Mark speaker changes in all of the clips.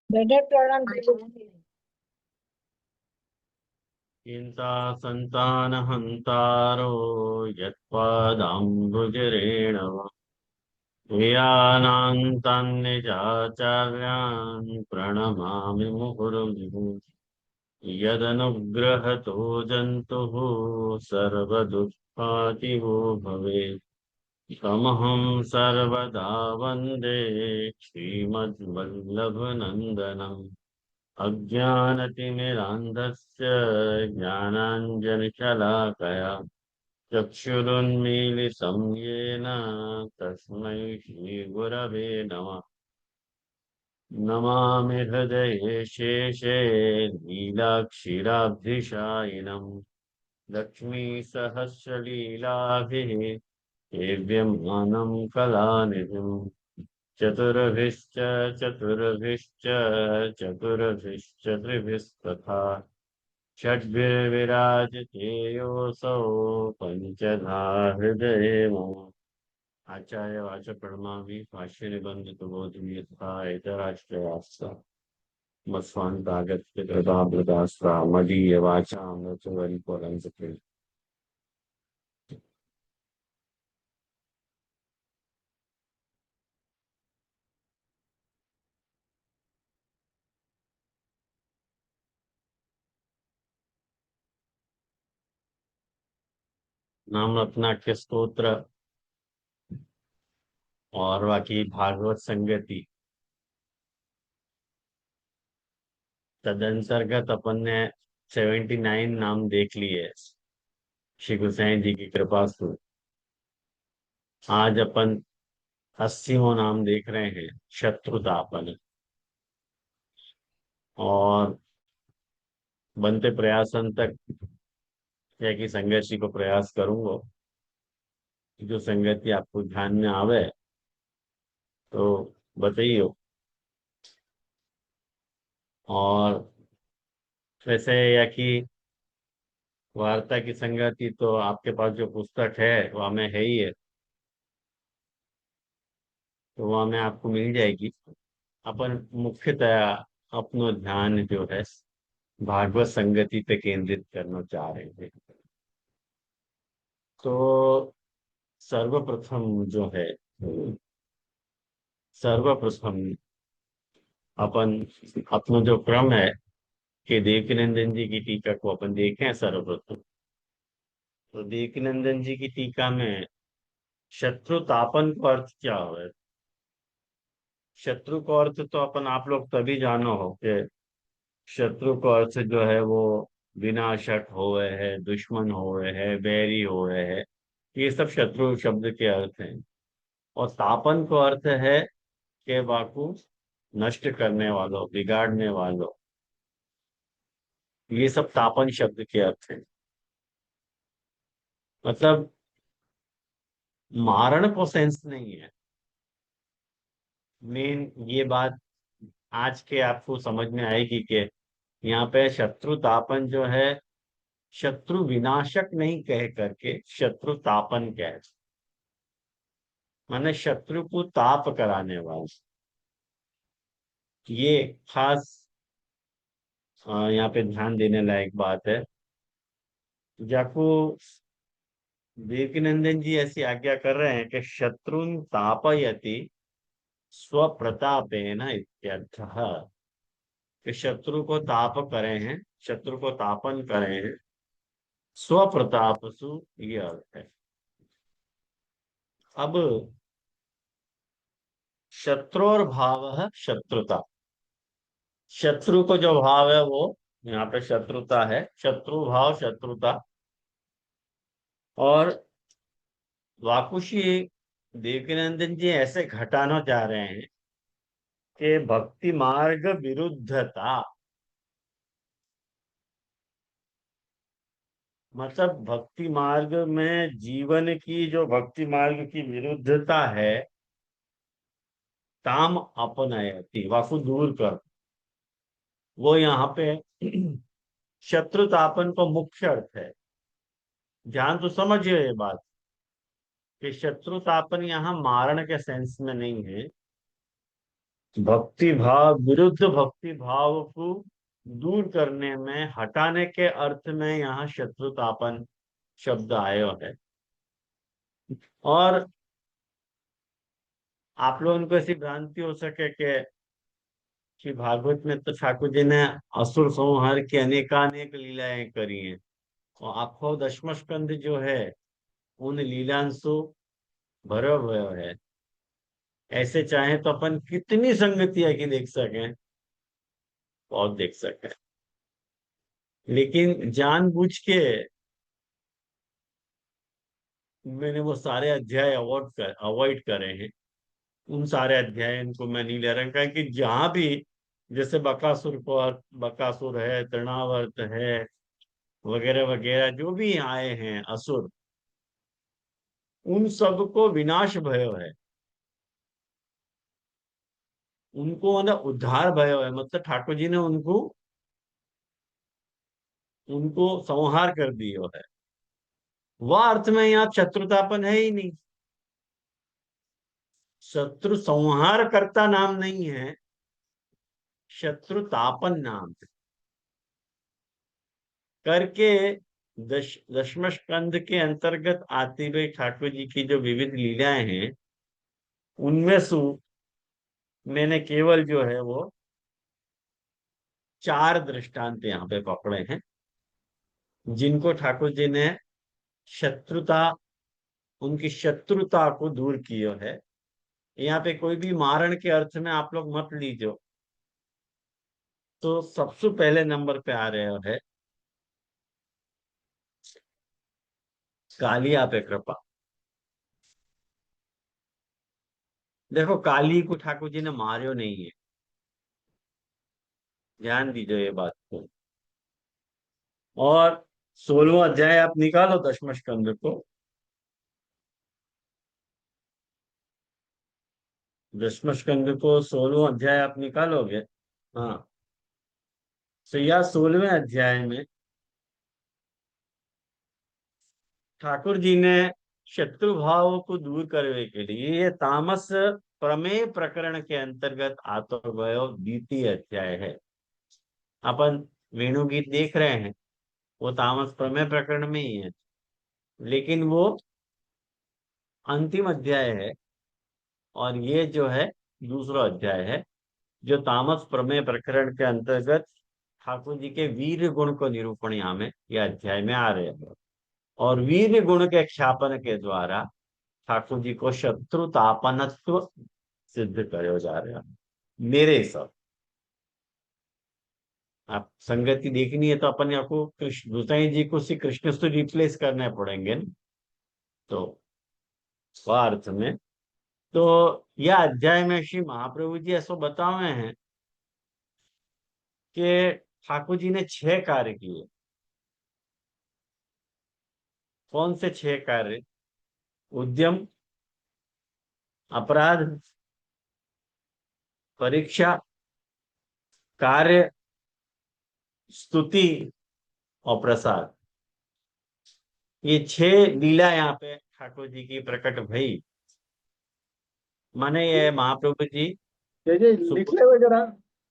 Speaker 1: Better प्रणाम
Speaker 2: चिंता संतान हंतारो यत्पादाम्बुजरेण वा भूयानान्तान्निजाचार्यान् प्रणमामि मुहुर्मुहुः यदनुग्रहतो जन्तुः सर्वदुःखातिहो भवेत् तमहं सर्वदा वन्दे श्रीमद्वल्लभनन्दनम् अज्ञानतिमिरान्धस्य ज्ञानाञ्जनशलाकया चक्षुरुन्मीलितं येन तस्मै श्रीगुरवे नमः। नमामि हृदये शेषे नीलाक्षिराब्धिशायिनम् लक्ष्मीसहस्रलीलाभिः सेव्यमानं कलानिधिम् चतुर्भिश्च चतुर्भिश्च चतुर्भिश्च त्रिभिस्तथा षड्भिर्विराजते योऽसौ पञ्चधा हृदये मम। आचार्य वाच प्रणमामि भाष्य निबंध बोधि तथा इतराष्ट्रयास्त्र मत्स्वान्तागत्य कृतावृतास्त्र मदीय वाचामृतवरिपुरंसते। नाम रत्नाट्य स्तोत्र और बाकी भागवत संगति तदंतर्गत अपन ने 79 नाम देख लिए श्री गुसाई जी की कृपा से। आज अपन 80वां नाम देख रहे हैं, शत्रुतापन। और बनते प्रयासन तक या कि संघर्ष को प्रयास करूंगा कि जो संगति आपको ध्यान में आवे तो बताइए। और वैसे या कि वार्ता की संगति तो आपके पास जो पुस्तक है वह में है ही है, तो वह में आपको मिल जाएगी। अपन मुख्यतया अपना ध्यान जो है भागवत संगति पे केंद्रित करना चाह रहे थे। तो सर्वप्रथम जो है, सर्वप्रथम अपन अपना जो क्रम है कि देवकीनंदन जी की टीका को अपन देखें सर्वप्रथम। तो देवकीनंदन जी की टीका में शत्रुतापन का अर्थ क्या है? शत्रु का अर्थ तो अपन आप लोग तभी जानो हो कि शत्रु का अर्थ जो है वो विनाशक होवे है, दुश्मन होवे है, बैरी होवे है। ये सब शत्रु शब्द के अर्थ हैं। और तापन का अर्थ है कि वाकु नष्ट करने वालों, बिगाड़ने वालों। ये सब तापन शब्द के अर्थ हैं। मतलब मारण को सेंस नहीं है। मेन ये बात आज के आपको समझ में आएगी कि यहाँ पे शत्रु तापन जो है, शत्रु विनाशक नहीं कह करके शत्रु तापन कह, माने शत्रु को ताप कराने वाला। ये खास यहाँ पे ध्यान देने लायक बात है। जाको विवेकानंदन जी ऐसी आज्ञा कर रहे हैं कि शत्रुन तापयति स्वप्रतापेन इत्यर्थः, कि शत्रु को ताप करे हैं, शत्रु को तापन करे हैं स्वप्रतापसु, ये अर्थ है। अब शत्रु और भाव है शत्रुता। शत्रु को जो भाव है वो यहाँ पे शत्रुता है, शत्रु भाव शत्रुता। और वाकुशी देवकीनंदन जी ऐसे घटाना चाह रहे हैं कि भक्ति मार्ग विरुद्धता, मतलब भक्ति मार्ग में जीवन की जो भक्ति मार्ग की विरुद्धता है, ताम अपनयति, वाकु दूर कर। वो यहाँ पे शत्रुतापन को मुख्य अर्थ है। ध्यान तो समझिए ये बात कि शत्रुतापन यहाँ मारण के सेंस में नहीं है। भक्ति भाव, विरुद्ध भक्ति भाव को दूर करने में, हटाने के अर्थ में यहाँ शत्रुतापन शब्द आयो है। और आप लोगों को ऐसी भ्रांति हो सके कि भागवत में तो ठाकुर जी ने असुर संहार की अनेकानेक लीलाएं करी हैं, और आखो दशम स्कंद जो है उन लीलांशु भरो भयो है। ऐसे चाहे तो अपन कितनी संगतियां की देख सकें, बहुत देख सकें, लेकिन जानबूझ के मैंने वो सारे अध्याय अवॉइड करे हैं। उन सारे अध्याय को मैं नहीं ले रहा, कि जहां भी जैसे बकासुर है, तृणावर्त है, वगैरह वगैरह जो भी आए हैं असुर, उन सबको विनाश भयो है, उनको ना उद्धार भयो है, मतलब ठाकुर जी ने उनको उनको संहार कर दियो है। वह अर्थ में यहाँ शत्रुतापन है ही नहीं। शत्रु संहार करता नाम नहीं है, शत्रुतापन नाम है। करके दशम स्कंद के अंतर्गत आती हुई ठाकुर जी की जो विविध लीलाएं हैं, उनमें से मैंने केवल जो है वो चार दृष्टांत यहाँ पे पकड़े हैं, जिनको ठाकुर जी ने शत्रुता उनकी शत्रुता को दूर किया है। यहाँ पे कोई भी मारण के अर्थ में आप लोग मत लीजिए। तो सबसे पहले नंबर पे आ रहे है कालिया पे कृपा। देखो, काली को ठाकुर जी ने मार्यो नहीं है, ध्यान दीजिए ये बात को। और 16वां अध्याय आप निकालो दशम स्कंद को, दशम स्कंद को 16वां अध्याय आप निकालोगे। हाँ, तो यह 16वें अध्याय में ठाकुर जी ने शत्रु भाव को दूर करने के लिए ये तामस प्रमेय प्रकरण के अंतर्गत आतो गयो द्वितीय अध्याय है। अपन वेणु गीत देख रहे हैं, वो तामस प्रमेय प्रकरण में ही है, लेकिन वो अंतिम अध्याय है। और ये जो है दूसरा अध्याय है, जो तामस प्रमेय प्रकरण के अंतर्गत ठाकुर जी के वीर गुण को निरूपण यहाँ में यह अध्याय में आ रहे हैं। और वीर गुण के ख्यापन के द्वारा ठाकुर जी को शत्रुतापनत्व सिद्ध करे जा रहे हैं। मेरे सब आप संगति देखनी है तो अपन आपको कृष्ण गोसाई जी को श्री कृष्ण से रिप्लेस करने पड़ेंगे ना। तो स्वार्थ में तो यह अध्याय में श्री महाप्रभु जी ऐसा बतावे हैं कि ठाकुर जी ने 6 कार्य किए। कौन से 6 कार्य? उद्यम, अपराध, परीक्षा, कार्य, स्तुति और प्रसाद। ये 6 लीला यहाँ पे ठाकुर जी की प्रकट भई। माने ये महाप्रभु जी
Speaker 1: जय जय लिख
Speaker 2: सुप
Speaker 1: ले हुए जरा,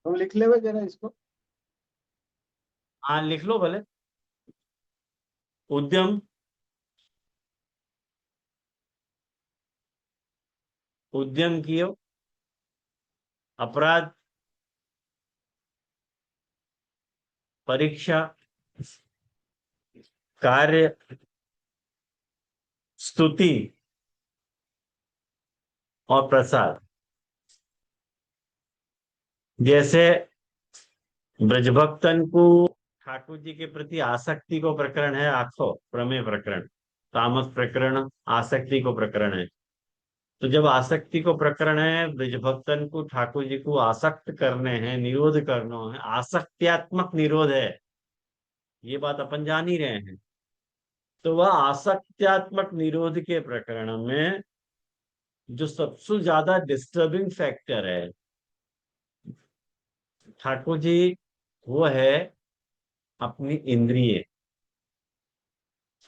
Speaker 1: हम लिख ले हुए जरा इसको।
Speaker 2: हाँ, लिख लो भले। उद्यम, उद्यम कियो, अपराध, परीक्षा, कार्य, स्तुति और प्रसाद। जैसे ब्रजभक्तन को ठाकुर जी के प्रति आसक्ति को प्रकरण है, आठो प्रमेय प्रकरण, तामस प्रकरण आसक्ति को प्रकरण है। तो जब आसक्ति को प्रकरण है, ब्रजभक्तन को ठाकुर जी को आसक्त करने हैं, निरोध करना है, आसक्त्यात्मक निरोध है, ये बात अपन जान ही रहे हैं। तो वह आसक्त्यात्मक निरोध के प्रकरण में जो सबसे ज्यादा डिस्टर्बिंग फैक्टर है ठाकुर जी, वो है अपनी इंद्रिय,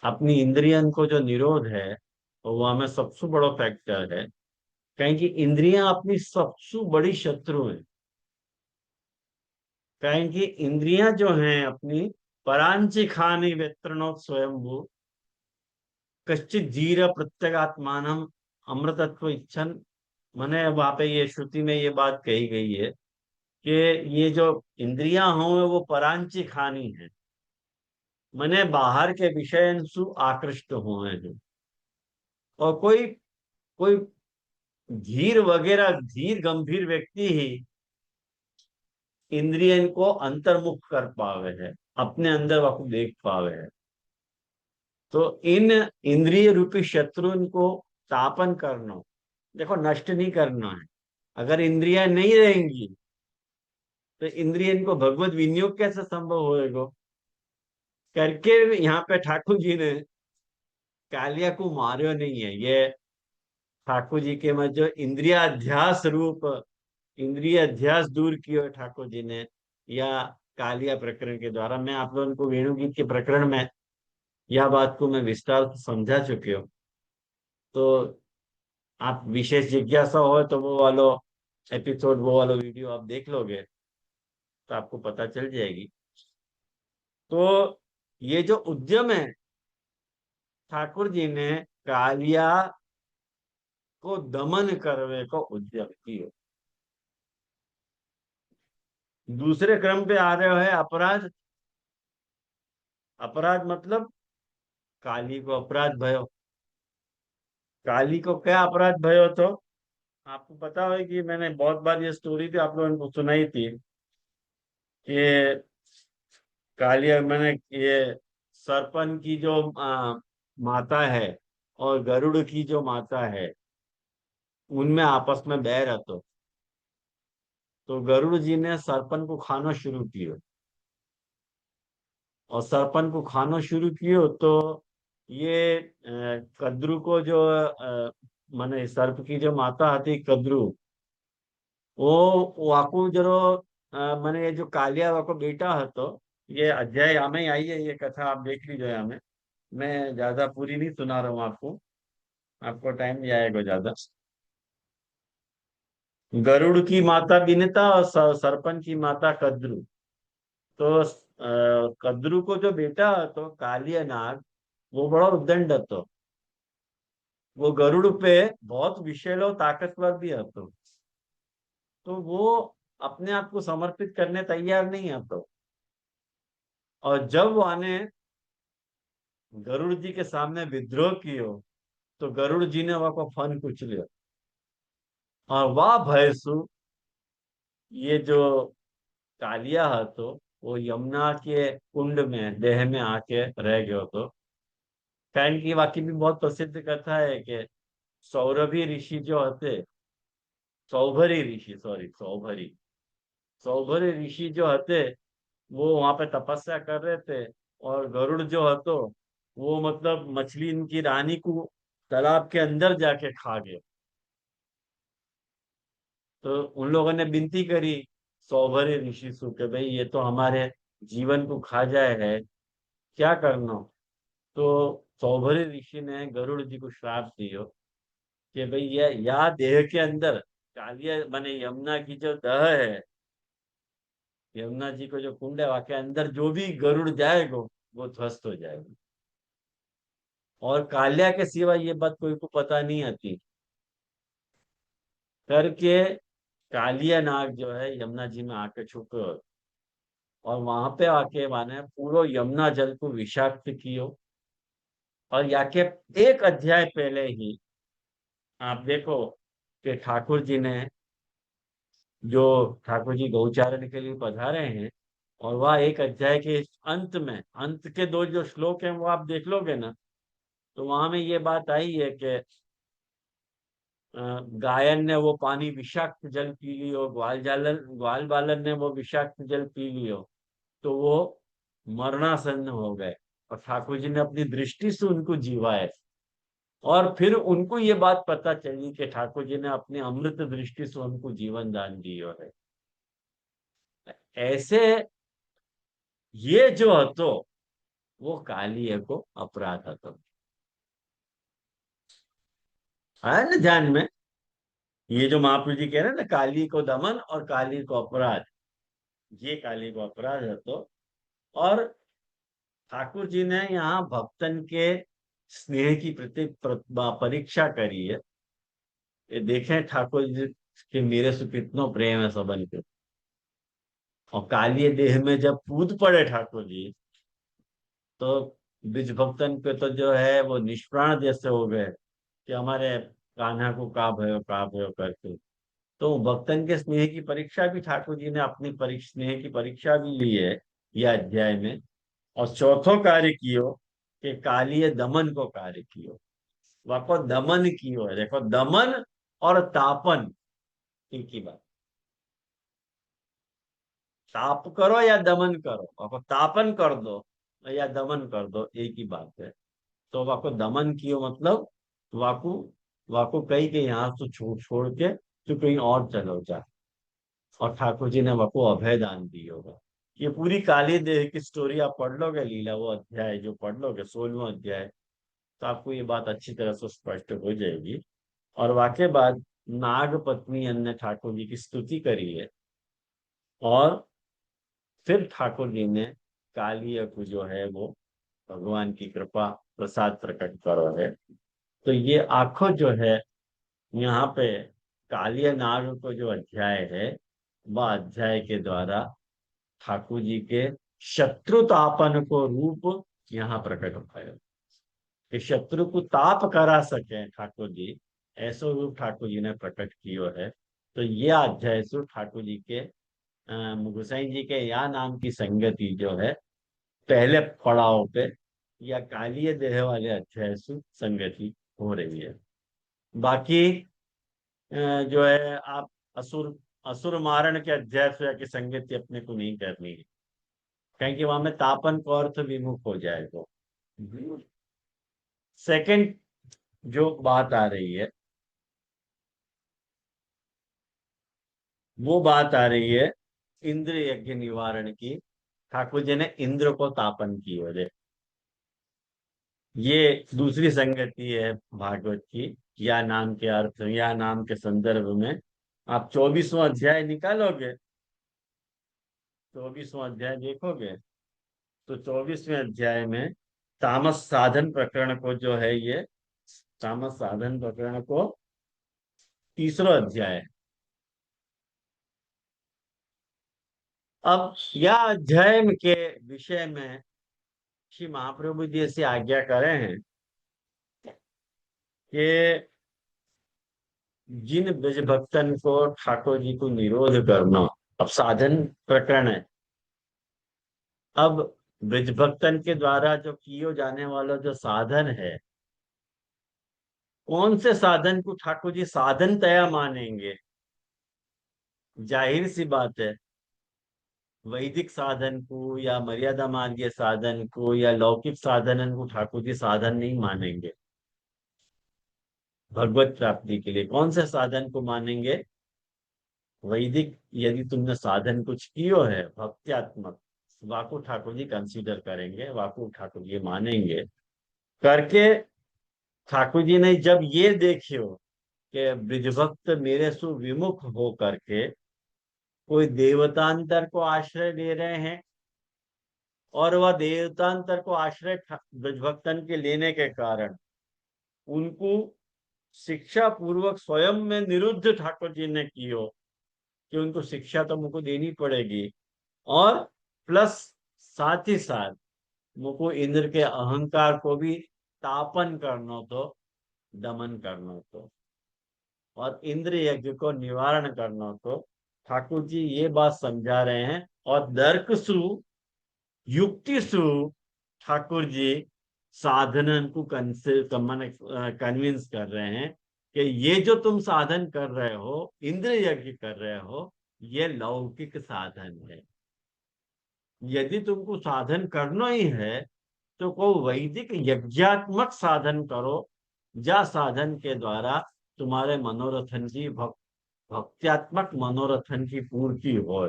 Speaker 2: अपनी इंद्रियन को जो निरोध है, वो हमें सबसे बड़ा फैक्टर है। कहें कि इंद्रियां अपनी सबसे बड़ी शत्रु हैं। कहें कि इंद्रियां जो हैं अपनी, परांची खानी वेत्रणो स्वयंभू कश्चित जीर प्रत्यगात्मानम अमृतत्व इच्छन। मैंने वहां पे ये श्रुति में ये बात कही गई है कि ये जो इंद्रियां हों वो परांची खानी है, मने बाहर के विषय सु आकृष्ट हुए हैं। और कोई कोई धीर वगैरह धीर गंभीर व्यक्ति ही इंद्रियन को अंतर्मुख कर पावे है, अपने अंदर वह देख पावे है। तो इन इंद्रिय रूपी शत्रु को तापन करना, देखो नष्ट नहीं करना है। अगर इंद्रियां नहीं रहेंगी तो इंद्रिय इनको भगवत विनियोग कैसे संभव होएगा। करके यहाँ पे ठाकुर जी ने कालिया को मार्यो नहीं है। ये ठाकुर जी के मत जो इंद्रिय अध्यास रूप इंद्रिय अध्यास दूर किया ठाकुर जी ने, या कालिया प्रकरण के द्वारा। मैं आप लोगों को वेणुगीत के प्रकरण में यह बात को मैं विस्तार से समझा चुके हूँ। तो आप विशेष जिज्ञासा हो तो वो वालो एपिसोड, वो वाला वीडियो आप देख लोगे तो आपको पता चल जाएगी। तो ये जो उद्यम है ठाकुर जी ने कालिया को दमन करने को उद्यम किया। दूसरे क्रम पे आ रहे है अपराध। अपराध मतलब काली को अपराध भयो। काली को क्या अपराध भयो, तो आपको पता है कि मैंने बहुत बार ये स्टोरी भी आप लोगों को सुनाई थी कि कालिया मैंने ये सरपन की जो माता है और गरुड़ की जो माता है उनमें आपस में बैर है। तो गरुड़ जी ने सरपन को खाना शुरू किया, और सरपन को खाना शुरू कियो तो ये कद्रू को जो माने सर्प की जो माता थी कद्रू, वो वाकू जरो माने ये जो कालिया वाको बेटा हतो। ये अध्याय हमें आई है, ये कथा आप देख लीजिए। हमें मैं ज्यादा पूरी नहीं सुना रहा हूँ आपको, आपको टाइम जाएगा ज्यादा। गरुड़ की माता बिनता और सरपन की माता कद्रू। तो कद्रू को जो बेटा तो कालिया नाग, वो बड़ा उद्दंड હતો। वो गरुड़ पे बहुत विषैलो ताकतवर भी હતો। तो वो अपने आप को समर्पित करने तैयार नहीं હતો। और जब वाने गरुड़ जी के सामने विद्रोह कियो तो गरुड़ जी ने वह को फन कुचलियो। और वाह भयसु, ये जो कालिया હતો वो यमुना के कुंड में देह में आके रह गयो तो। कारण की वाकई भी बहुत प्रसिद्ध कथा है कि सौरभी ऋषि जो हते, सौभरी ऋषि, सॉरी सौभरी, सौभरी ऋषि जो हते वो वहां पे तपस्या कर रहे थे। और गरुड़ जो हतो वो मतलब मछली इनकी रानी को तालाब के अंदर जाके खा गए। तो उन लोगों ने विनती करी सौभरी ऋषि से कि भाई ये तो हमारे जीवन को खा जाए है, क्या करना। तो सौभरी ऋषि ने गरुड़ जी को श्राप दियो कि भाई ये या देह के अंदर कालिया माने यमुना की जो दह है, यमुना जी को जो कुंड है वहां के अंदर जो भी गरुड़ जाएगा वो ध्वस्त हो जाएगा। और कालिया के सिवा ये बात कोई को पता नहीं आती। करके कालिया नाग जो है यमुना जी में आके छुपे, और वहां पे आके माने पूरा यमुना जल को विषाक्त कियो। और याके एक अध्याय पहले ही आप देखो कि ठाकुर जी ने जो ठाकुर जी गौचारण के लिए पधारे हैं, और वह एक अध्याय के अंत में, अंत के दो जो श्लोक हैं वो आप देख लोगे ना, तो वहां में ये बात आई है कि गायन ने वो पानी विषाक्त जल पी लियो, ग्वाल बालन ने वो विषाक्त जल पी लियो, तो वो मरणासन्न हो गए। और ठाकुर जी ने अपनी दृष्टि से उनको जीवाए। और फिर उनको ये बात पता चली कि ठाकुर जी ने अपनी अमृत दृष्टि से उनको जीवन दान दियो है। ऐसे ये जो हतो वो कालिए को अपराध हतो, है ना ध्यान में। ये जो महाप्रभु जी कह रहे हैं ना, काली को दमन और काली को अपराध, ये काली को अपराध है। तो और ठाकुर जी ने यहाँ भक्तन के स्नेह की परीक्षा करी है। ये देखें ठाकुर जी के मेरे से कितना प्रेम है सबन के। और कालिए देह में जब कूद पड़े ठाकुर जी, तो ब्रिज भक्तन पे तो जो है वो निष्प्राण जैसे हो गए कि हमारे कान्हा को का भयो करके। तो भक्तन के स्नेह की परीक्षा भी ठाकुर जी ने अपनी स्नेह की परीक्षा भी ली है यह अध्याय में। और चौथो कार्य कियो कि कालिय दमन को कार्य कियो, वाको दमन कियो है। देखो दमन और तापन, एक ही बात। ताप करो या दमन करो, वाको तापन कर दो या दमन कर दो, एक ही बात है। तो वाको दमन कियो मतलब वाकु वाकु कहीं के यहाँ तो छोड़ के तो कहीं और चलो जा। और ठाकुर जी ने वाको अभय दान दी होगा। ये पूरी काली देह की स्टोरी आप पढ़ लोगे, लीला वो अध्याय जो पढ़ लोगे 16वां अध्याय, तो आपको ये बात अच्छी तरह से स्पष्ट हो जाएगी। और वाके बाद नाग पत्नी ने ठाकुर जी की स्तुति करी है। और फिर ठाकुर जी ने कालिया को जो है वो भगवान की कृपा प्रसाद प्रकट करो है। तो ये आखो जो है यहाँ पे कालिया नाग को जो अध्याय है, वह अध्याय के द्वारा ठाकुर जी के शत्रुतापन को रूप यहाँ प्रकट होता, कि शत्रु को ताप करा सके ठाकुर जी, ऐसो रूप ठाकुर जी ने प्रकट कियो है। तो ये अध्याय सु ठाकुर जी के गोसाई जी के या नाम की संगति जो है पहले पड़ाव पे या कालिय देह वाले अध्याय सु संगति हो रही है। बाकी जो है आप असुर असुर मारण के अध्याय से की संगति अपने को नहीं करनी है, कहेंगे वहां में तापन को अर्थ विमुख हो जाएगा। सेकंड जो बात आ रही है, वो बात आ रही है इंद्र यज्ञ निवारण की। ठाकुर जी ने इंद्र को तापन की वजह, ये दूसरी संगति है भागवत की। या नाम के अर्थ या नाम के संदर्भ में आप 24वां अध्याय निकालोगे, 24वां अध्याय देखोगे, तो 24वें अध्याय में तामस साधन प्रकरण को जो है ये तामस साधन प्रकरण को तीसरा अध्याय है। अब यह अध्याय के विषय में श्री महाप्रभु जी से आज्ञा करे हैं कि जिन ब्रज भक्तन को ठाकुर जी को निरोध करना, अब साधन प्रकरण है। अब ब्रज भक्तन के द्वारा जो कियो जाने वाला जो साधन है, कौन से साधन को ठाकुर जी साधन तया मानेंगे? जाहिर सी बात है, वैदिक साधन को या मर्यादा मार्गीय साधन को या लौकिक साधन को ठाकुर जी साधन नहीं मानेंगे। भगवत प्राप्ति के लिए कौन से साधन को मानेंगे? वैदिक यदि तुमने साधन कुछ कियो है भक्त्यात्मक, वाको ठाकुर जी कंसीडर करेंगे, वाको ठाकुर जी मानेंगे। करके ठाकुर जी ने जब ये देखियो कि ब्रिजभक्त मेरे सु विमुख हो करके कोई देवतांतर को आश्रय ले रहे हैं, और वह देवतांतर को आश्रय ब्रजभक्तन के लेने के कारण उनको शिक्षा पूर्वक स्वयं में निरुद्ध ठाकुर जी ने कियो कि उनको शिक्षा तो मुझको देनी पड़ेगी, और प्लस साथ ही साथ मुझको इंद्र के अहंकार को भी तापन करना तो, दमन करना तो, और इंद्र यज्ञ को निवारण करना तो। ठाकुर जी ये बात समझा रहे हैं और दर्क सु युक्ति सु ठाकुर जी साधन को कन्विंस कर रहे हैं कि ये जो तुम साधन कर रहे हो, इंद्र यज्ञ कर रहे हो, ये लौकिक साधन है। यदि तुमको साधन करना ही है तो को वैदिक यज्ञात्मक साधन करो, जा साधन के द्वारा तुम्हारे मनोरथन की भक्त्यात्मक मनोरथन की पूर्ति हो।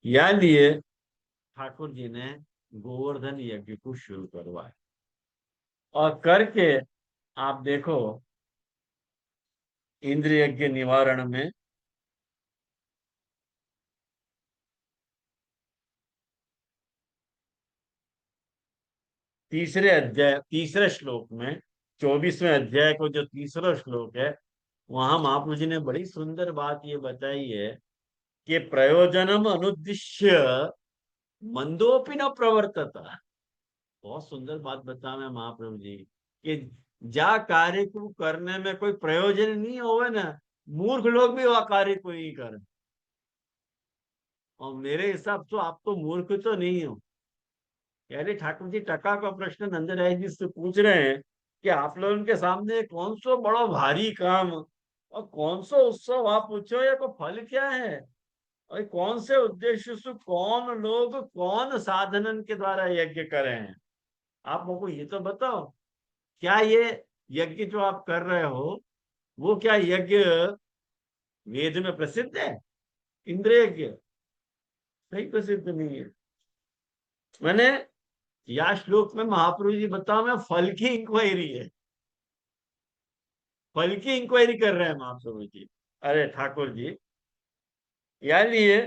Speaker 2: या लिए ठाकुर जी ने गोवर्धन यज्ञ को शुरू करवाया। और करके आप देखो इंद्रिय के निवारण में तीसरे अध्याय, तीसरे श्लोक में, 24वें अध्याय को जो तीसरा श्लोक है, वहां महाप्रभु जी ने बड़ी सुंदर बात ये बताई है कि प्रयोजनम अनुद्दिश्य मंदोपि न प्रवर्तता। बहुत सुंदर बात बता मैं महाप्रभु जी कि जा कार्य को करने में कोई प्रयोजन नहीं होवे ना, मूर्ख लोग भी वह कार्य को नहीं करे। और मेरे हिसाब से आप तो मूर्ख तो नहीं हो। यानी ठाकुर जी टका का प्रश्न नंदराय जी से पूछ रहे हैं कि आप लोगों के सामने कौन सा बड़ा भारी काम और कौन सा उत्सव आप पूछो, या को फल क्या है, और कौन से उद्देश्य से कौन लोग कौन साधनन के द्वारा यज्ञ करे हैं। आप मुझको ये तो बताओ, क्या ये यज्ञ जो आप कर रहे हो वो क्या यज्ञ वेद में प्रसिद्ध है? इंद्र यज्ञ नहीं प्रसिद्ध नहीं है। मैंने या श्लोक में महाप्रभु जी बताओ मैं फल की इंक्वायरी है, फल की इंक्वायरी कर रहे हैं महाप्रभु जी। अरे ठाकुर जी, यानी ये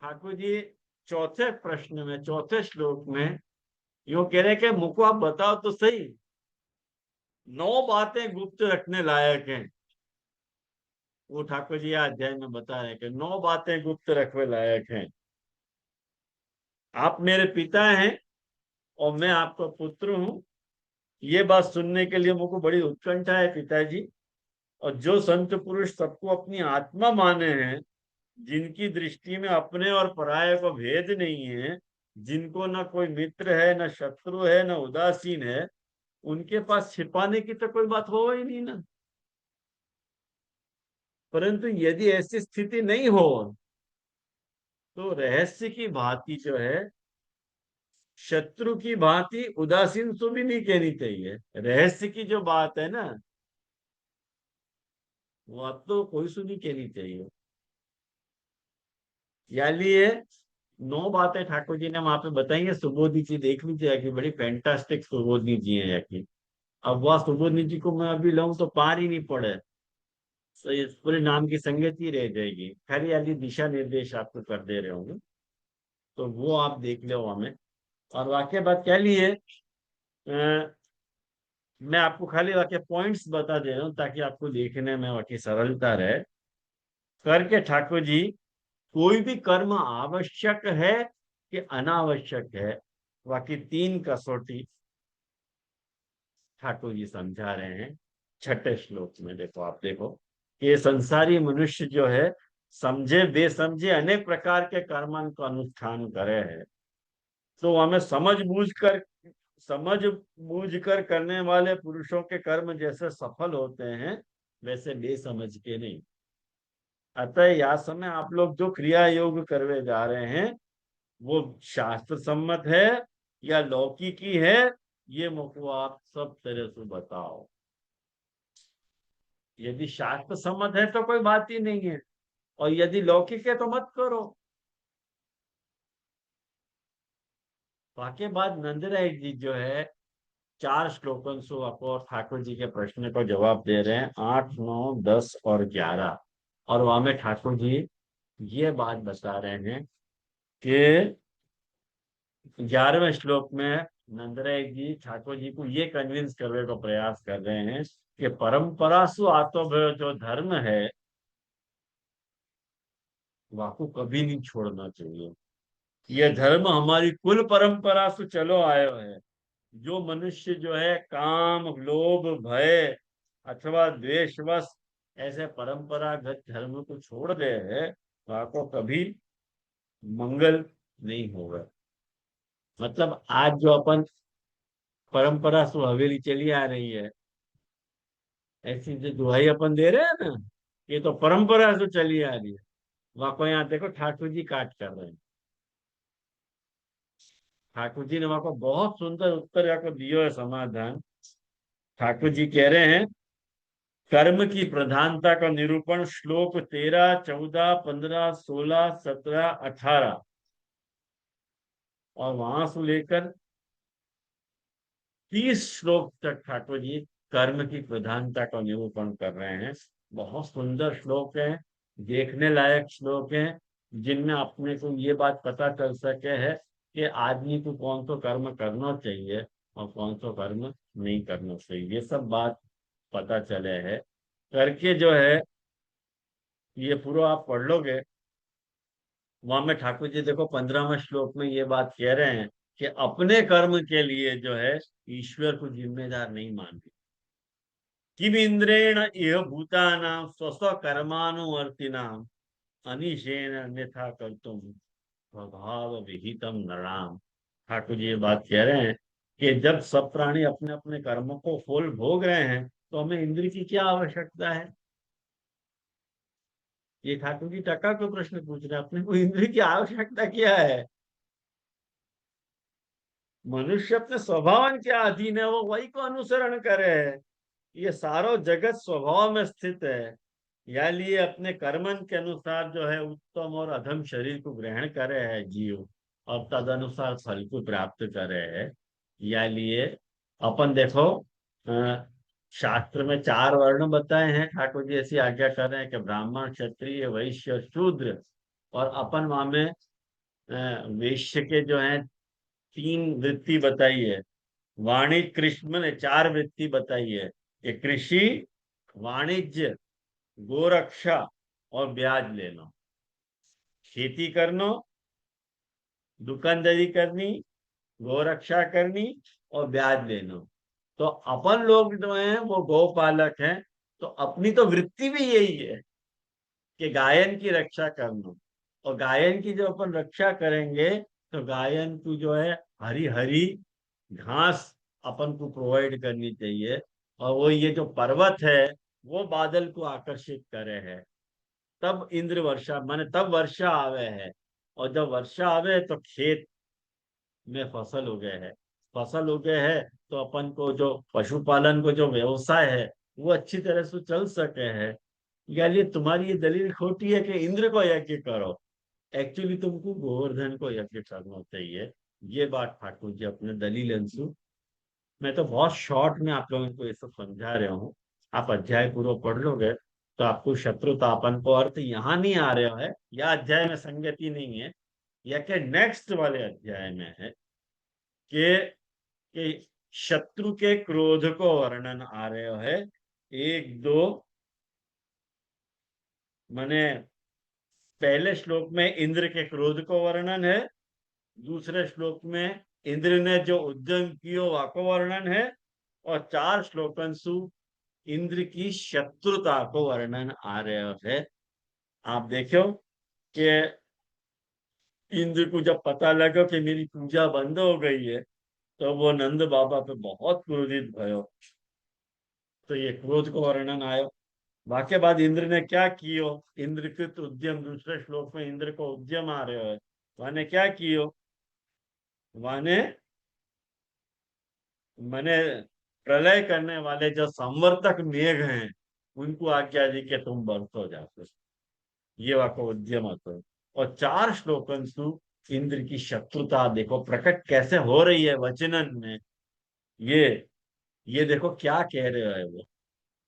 Speaker 2: ठाकुर जी चौथे प्रश्न में, चौथे श्लोक में यूं कह रहे हैं कि मुझको आप बताओ तो सही, 9 बातें गुप्त रखने लायक हैं। वो ठाकुर जी अध्याय में बता रहे हैं कि 9 बातें गुप्त रखने लायक हैं। आप मेरे पिता हैं और मैं आपका पुत्र हूं, ये बात सुनने के लिए मुझको बड़ी उत्कंठा है पिताजी। और जो संत पुरुष सबको अपनी आत्मा माने हैं, जिनकी दृष्टि में अपने और पराये को भेद नहीं है, जिनको न कोई मित्र है, न शत्रु है, न उदासीन है, उनके पास छिपाने की तो कोई बात हो ही नहीं ना। परंतु यदि ऐसी स्थिति नहीं हो तो रहस्य की भांति जो है, शत्रु की भांति उदासीन तो भी नहीं कहनी चाहिए। रहस्य की जो बात है ना, वो अब तो कोई सुनी कहनी चाहिए। यानी ये 9 बातें ठाकुर जी ने वहां पे बताई है। सुबोधनी जी देख लीजिए कि बड़ी फैंटास्टिक सुबोधनी जी है याकी। अब वह सुबोधनी जी को मैं अभी लाऊं तो पार ही नहीं पड़े, तो इस पूरे नाम की संगत ही रह जाएगी। खैर यानी दिशा निर्देश आपको कर दे रहे होंगे, तो वो आप देख लो हमें। और वाक्य बात कह लिए, मैं आपको खाली वाक्य पॉइंट्स बता दे रहा हूँ ताकि आपको देखने में वाकई सरलता रहे। करके ठाकुर जी, कोई भी कर्म आवश्यक है कि अनावश्यक है, बाकी 3 कसौटी ठाकुर जी समझा रहे हैं छठे श्लोक में। देखो आप देखो, ये संसारी मनुष्य जो है समझे बेसमझे अनेक प्रकार के कर्मन का अनुष्ठान करे है, तो हमें समझ बूझ कर करने वाले पुरुषों के कर्म जैसे सफल होते हैं, वैसे बेसमझ के नहीं। अतः यह समय आप लोग जो क्रिया योग करवे जा रहे हैं, वो शास्त्र सम्मत है या लौकिकी है, ये मुझको आप सब तरह से बताओ। यदि शास्त्र सम्मत है तो कोई बात ही नहीं है, और यदि लौकिक है तो मत करो। वाके बाद नंदराय जी जो है 4 श्लोकन से आपको और ठाकुर जी के प्रश्न को जवाब दे रहे हैं, 8, 9, 10 और 11। और वहां में ठाकुर जी ये बात बता रहे हैं कि 11वें श्लोक में नंदराय जी ठाकुर जी को ये कन्विंस करने का प्रयास कर रहे हैं कि परंपरा सु आत्मभय जो धर्म है, वाको कभी नहीं छोड़ना चाहिए। यह धर्म हमारी कुल परंपरा से चलो आयो है। जो मनुष्य जो है काम, लोभ, भय अथवा द्वेषवश ऐसे परंपरागत धर्म को छोड़ दे है, वाको कभी मंगल नहीं होगा। मतलब आज जो अपन परंपरा से हवेली चली आ रही है, ऐसी जो दुहाई अपन दे रहे हैं ना, ये तो परंपरा से चली आ रही है। वहां को यहाँ देखो ठाकुर जी काट कर रहे हैं। ठाकुर जी ने वहां को बहुत सुंदर उत्तर यहाँ को दियो है, समाधान। ठाकुर जी कह रहे हैं, कर्म की प्रधानता का निरूपण श्लोक 13, 14, 15, 16, 17, 18 और वहां से लेकर 30 श्लोक तक ठाकुर जी कर्म की प्रधानता का निरूपण कर रहे हैं। बहुत सुंदर श्लोक हैं, देखने लायक श्लोक हैं, जिनमें अपने को ये बात पता चल सके है कि आदमी को कौन सा कर्म करना चाहिए और कौन सा कर्म नहीं करना चाहिए। ये सब बात पता चले है करके जो है, ये पूरा आप पढ़ लोगे, वहां में ठाकुर जी देखो 15वें श्लोक में ये बात कह रहे हैं कि अपने कर्म के लिए जो है ईश्वर को जिम्मेदार नहीं मानते। किम इंद्रेण इह भूतानां स्वस्व कर्मानुवर्तिनाम अनिशेन अन्यथा कर्तुम स्वभाव विहितम नराम। ठाकुर जी ये बात कह रहे हैं कि जब सब प्राणी अपने अपने कर्मों को फूल भोग रहे हैं तो हमें इंद्र की क्या आवश्यकता है। ये ठाकुर जी टका को प्रश्न पूछ रहे हैं, अपने को इंद्र की आवश्यकता क्या है। मनुष्य अपने स्वभाव के अधीन है, वो वही को अनुसरण करे। ये सारो जगत स्वभाव में स्थित है, या लिए अपने कर्मन के अनुसार जो है उत्तम और अधम शरीर को ग्रहण करे है जीव, और तद अनुसार फल को प्राप्त करे है। या लिए अपन देखो, शास्त्र में 4 वर्ण बताए हैं, ठाकुर जी ऐसी आज्ञा कर रहे हैं कि ब्राह्मण क्षत्रिय वैश्य शूद्र। और अपन वहां में वैश्य के जो है 3 वृत्ति बताई है, वाणिज्य कृष्ण ने 4 वृत्ति बताई है कि कृषि, वाणिज्य, गोरक्षा और ब्याज लेना। खेती करना, दुकानदारी करनी, गोरक्षा करनी और ब्याज लेना। तो अपन लोग जो हैं वो गौपालक हैं, तो अपनी तो वृत्ति भी यही है कि गायन की रक्षा करना। और गायन की जो अपन रक्षा करेंगे तो गायन को जो है हरी हरी घास अपन को प्रोवाइड करनी चाहिए। और वो ये जो पर्वत है वो बादल को आकर्षित करे है, तब इंद्र वर्षा माने तब वर्षा आवे है। और जब वर्षा आवे तो खेत में फसल हो गए है, फसल हो गए है तो अपन को जो पशुपालन को जो व्यवसाय है वो अच्छी तरह से चल सके है। यानी तुम्हारी ये दलील खोटी है कि इंद्र को यज्ञ करो, एक्चुअली तुमको गोवर्धन को यज्ञ करना चाहिए। ये बात ठाकुर जी अपने दलील अंशु, मैं तो बहुत शॉर्ट में आप लोगों को ये सब समझा रहा हूँ। आप अध्याय पूरा पढ़ लोगे तो आपको शत्रुतापन को अर्थ यहाँ नहीं आ रहा है, या अध्याय में संगति नहीं है, या के नेक्स्ट वाले अध्याय में है कि शत्रु के क्रोध को वर्णन आ रहे है। 1 2 माने पहले श्लोक में इंद्र के क्रोध को वर्णन है, दूसरे श्लोक में इंद्र ने जो उद्यम कियो वाको वर्णन है, और 4 श्लोकंशु इंद्र की शत्रुता को वर्णन आ रहे है। आप देखो कि इंद्र को जब पता लगा कि मेरी पूजा बंद हो गई है तो वो नंद बाबा पे बहुत क्रोधित भयो। तो ये क्रोध को वर्णन आयो। वाक्य बाद इंद्र ने क्या कियो, इंद्रकृत उद्यम, दूसरे श्लोक में इंद्र को उद्यम आ रहे है, वाने क्या कियो, वाने मैंने प्रलय करने वाले जो संवर्तक मेघ हैं उनको आज्ञा दी कि तुम बरसो जाते। ये वाको उद्यम होता है। और 4 श्लोकन सु इंद्र की शत्रुता देखो प्रकट कैसे हो रही है वचनन में। ये ये देखो क्या कह रहे हैं वो,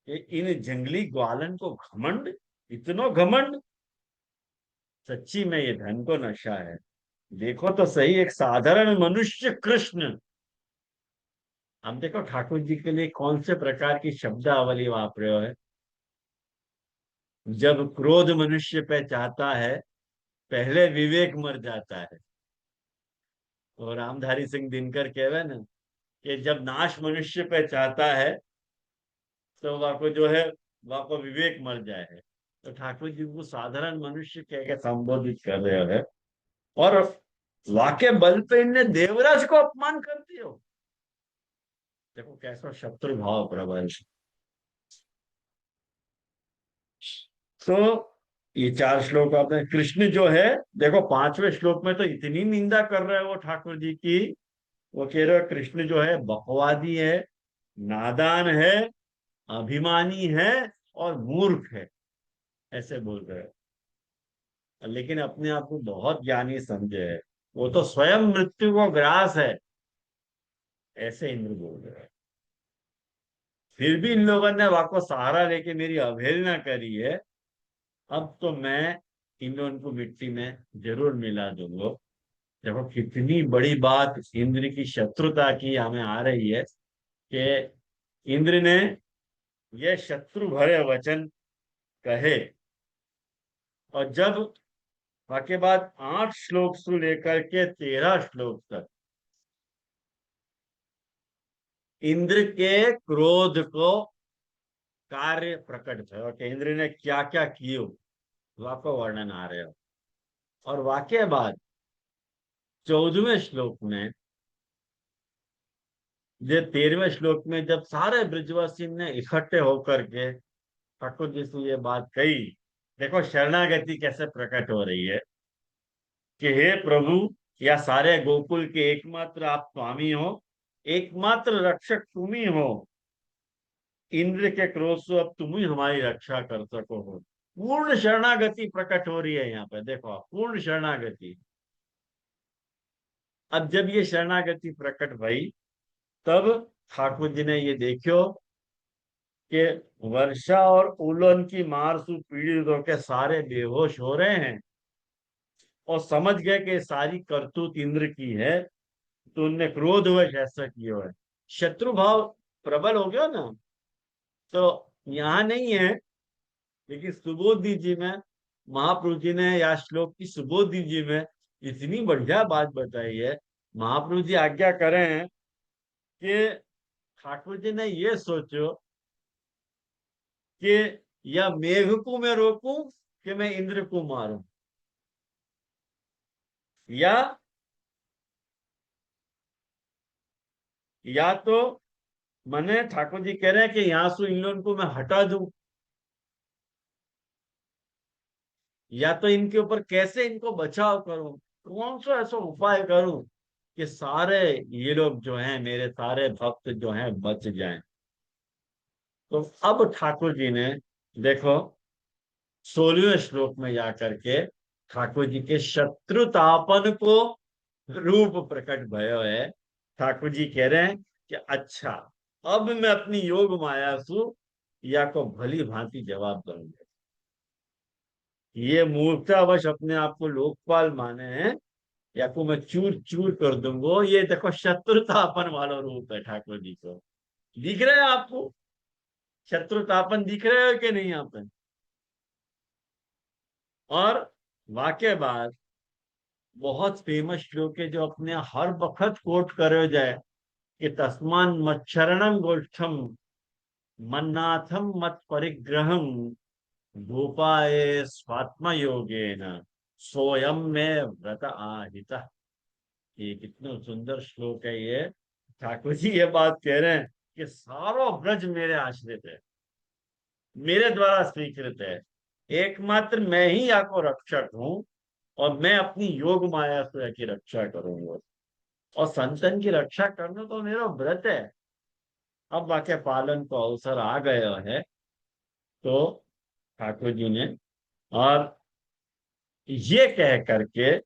Speaker 2: कि इन जंगली ग्वालन को घमंड, इतना घमंड, सच्ची में ये धन को नशा है। देखो तो सही, एक साधारण मनुष्य कृष्ण, हम देखो ठाकुर जी के लिए कौन से प्रकार की शब्दावली वापरे है। जब क्रोध मनुष्य पे चाहता है पहले विवेक मर जाता है। और रामधारी सिंह दिनकर कहवे ना कि जब नाश मनुष्य पे चाहता है तो वह को जो है वह को विवेक मर जाए है। तो ठाकुर जी को साधारण मनुष्य कह के संबोधित कर रहे हैं। और वाक्य बल पे इनने देवराज को अपमान कर दियो। देखो कैसा शत्रु भाव प्रबल। तो ये 4 श्लोक आपने, कृष्ण जो है देखो 5वें श्लोक में तो इतनी निंदा कर रहे हैं वो ठाकुर जी की। वो कह रहे हो कृष्ण जो है बकवादी है, नादान है, अभिमानी है और मूर्ख है, ऐसे बोल रहे हैं। लेकिन अपने आप को बहुत ज्ञानी समझे है, वो तो स्वयं मृत्यु को ग्रास है, ऐसे इंद्र बोल रहे हैं। फिर भी इन लोगों ने वाको सहारा लेके मेरी अवहेलना करी है। अब तो मैं इन लोगों को मिट्टी में जरूर मिला दूंगा। देखो कितनी बड़ी बात इंद्र की शत्रुता की हमें आ रही है कि इंद्र ने ये शत्रु भरे वचन कहे। और जब वाके बाद 8 श्लोक से लेकर के 13 श्लोक तक इंद्र के क्रोध को कार्य प्रकट थे कि इंद्र ने क्या क्या कियो वाको वर्णन आ रहे हो। और वाक्य बाद 14वें श्लोक में, जो 13वें श्लोक में जब सारे ब्रजवासी ने इकट्ठे होकर के ठाकुर जी से ये बात कही, देखो शरणागति कैसे प्रकट हो रही है कि हे प्रभु, या सारे गोकुल के एकमात्र आप स्वामी हो, एकमात्र रक्षक तुम ही हो। इंद्र के क्रोध से अब तुम ही हमारी रक्षा कर सको हो। पूर्ण शरणागति प्रकट हो रही है यहाँ पे, देखो आप, पूर्ण शरणागति। अब जब ये शरणागति प्रकट भई, तब ठाकुर जी ने ये देखो कि वर्षा और उलन की मार से पीड़ित होकर सारे बेहोश हो रहे हैं और समझ गए कि सारी करतूत इंद्र की है, तो उनने क्रोधवश ऐसा किया है। शत्रु भाव प्रबल हो गया ना। तो यहाँ नहीं है, लेकिन सुबोधि जी में महाप्रभु जी ने, या श्लोक की सुबोधि जी में इतनी बढ़िया बात बताई है। महाप्रभु जी आज्ञा करें कि ठाकुर जी ने ये सोचो कि या मेघ को मैं रोकूं कि मैं इंद्र को मारूं, या तो मैंने ठाकुर जी कह रहे हैं कि यहां से इन लोगों को मैं हटा दूं, या तो इनके ऊपर कैसे इनको बचाव करूं, कौन सा ऐसा उपाय करूं कि सारे ये लोग जो हैं, मेरे सारे भक्त जो हैं, बच जाएं। तो अब ठाकुर जी ने देखो 16वें श्लोक में जाकर के ठाकुर जी के शत्रुतापन को रूप प्रकट भयो है। ठाकुर जी कह रहे हैं कि अच्छा, अब मैं अपनी योग माया सु या को भली भांति जवाब दूंगा। ये मूर्खतावश अपने आप को लोकपाल माने हैं, या को मैं चूर चूर कर दूंगा। ये देखो शत्रुतापन वाला रूप है ठाकुर जी को। दिख रहे हैं आपको शत्रुतापन, दिख रहे हो कि नहीं यहाँ पे। और वाक्य बाद बहुत फेमस श्लोक है जो अपने हर वक्त कोट करे जाए कि तस्मान मच्छरणम गोष्ठम मन्नाथम मत परिग्रहम गोपाए स्वात्म योगेन सोयम में व्रत आहिता। ये कितना सुंदर श्लोक है ये। ठाकुर जी ये बात कह रहे हैं कि सारो ब्रज मेरे आश्रित है, मेरे द्वारा स्वीकृत है। एकमात्र मैं ही आपको रक्षक हूं, और मैं अपनी योग माया से की रक्षा करूंगा। और संतन की रक्षा करना तो मेरा व्रत है। अब वाक्य पालन को अवसर आ गया है, तो ठाकुर जी ने, और ये कह करके,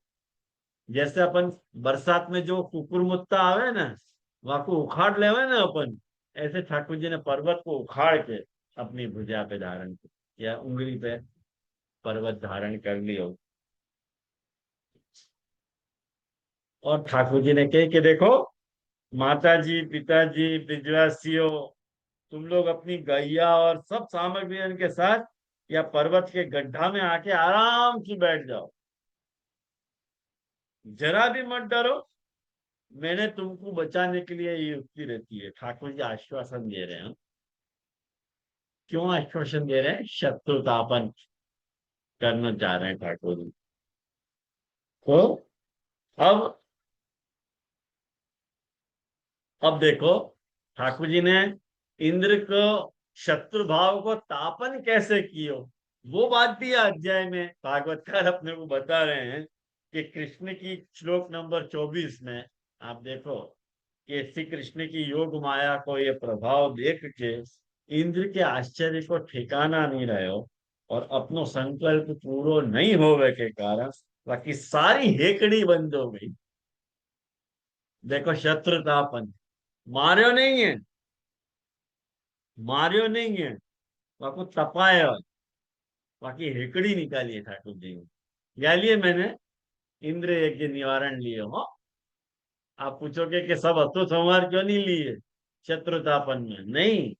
Speaker 2: जैसे अपन बरसात में जो कुकुर मुत्ता आवे ना, वहां को उखाड़ लेवे ना अपन, ऐसे ठाकुर जी ने पर्वत को उखाड़ के अपनी भुजा पे धारण किया, या उंगली पे पर्वत धारण कर लियो। और ठाकुर जी ने कहे कि देखो माता जी, पिताजी, ब्रिजवासियों, तुम लोग अपनी गैया और सब सामग्रियों के साथ या पर्वत के गड्ढा में आके आराम से बैठ जाओ, जरा भी मत डरो। मैंने तुमको बचाने के लिए ये युक्ति रहती है। ठाकुर जी आश्वासन दे रहे हैं। क्यों आश्वासन दे रहे हैं? शत्रुतापन करना चाह रहे हैं ठाकुर जी। तो अब देखो ठाकुर जी ने इंद्र को शत्रु भाव को तापन कैसे कियो, वो बात भी अध्याय में भागवतकार अपने को बता रहे हैं कि कृष्ण की श्लोक नंबर 24 में आप देखो कि श्री कृष्ण की योग माया को ये प्रभाव देख के इंद्र के आश्चर्य को ठिकाना नहीं रहे हो, और अपनो संकल्प पूरो नहीं होवे के कारण बाकी सारी हेकड़ी बंद हो गई। देखो शत्रुतापन, मार्यो नहीं है, मारियो नहीं है, वाको तपाया, बाकी हेकड़ी निकाली है ठाकुर जी ने। क्या लिए मैंने? इंद्र यज्ञ निवारण लिए हो। आप पूछोगे कि सब हथो संहार क्यों नहीं लिए शत्रुतापन में? नहीं,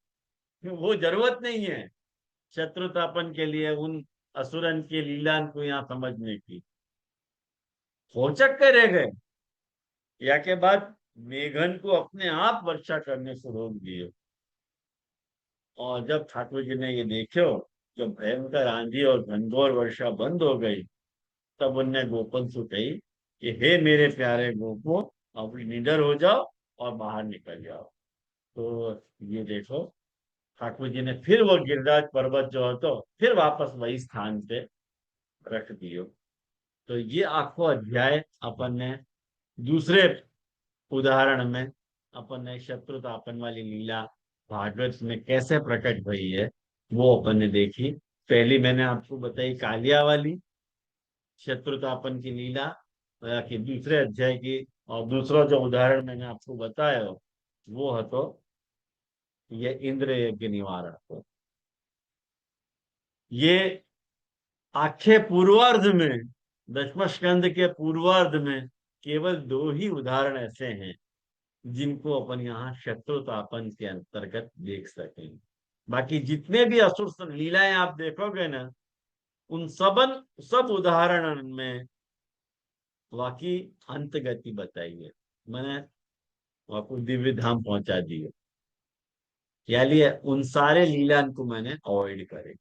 Speaker 2: वो जरूरत नहीं है शत्रुतापन के लिए उन असुरन के लीला को यहाँ समझने की। खोचक के रह गए, या के बाद मेघन को अपने आप वर्षा करने से रोक दिए। और जब ठाकुर जी ने ये देखो, जब भयंकर आंधी और घनघोर वर्षा बंद हो गई, तब उनने गोपन से कही कि हे मेरे प्यारे गोपो, अब निडर हो जाओ और बाहर निकल जाओ। तो ये देखो, ठाकुर जी ने फिर वो गिरिराज पर्वत जो है तो फिर वापस वही स्थान पे रख दियो। तो ये आखो अध्याय अपन ने दूसरे उदाहरण में अपन ने शत्रुतापन वाली लीला भागवत में कैसे प्रकट हुई है वो अपन ने देखी। पहली मैंने आपको बताई कालिया वाली शत्रुतापन की लीला, कि दूसरे अध्याय की। और दूसरा जो उदाहरण मैंने आपको बताया वो है तो ये इंद्र यज्ञ निवारण को। ये आखे पूर्वार्ध में, दशम स्कंद के पूर्वार्ध में केवल दो ही उदाहरण ऐसे हैं जिनको अपन यहाँ शत्रुतापन के अंतर्गत देख सकें। बाकी जितने भी असुर लीलाएं आप देखोगे ना, उन सब उदाहरण में वाकई अंत गति बताई है। मैंने आपको दिव्य धाम पहुंचा दिए, या लिए उन सारे लीला को मैंने अवॉइड करे।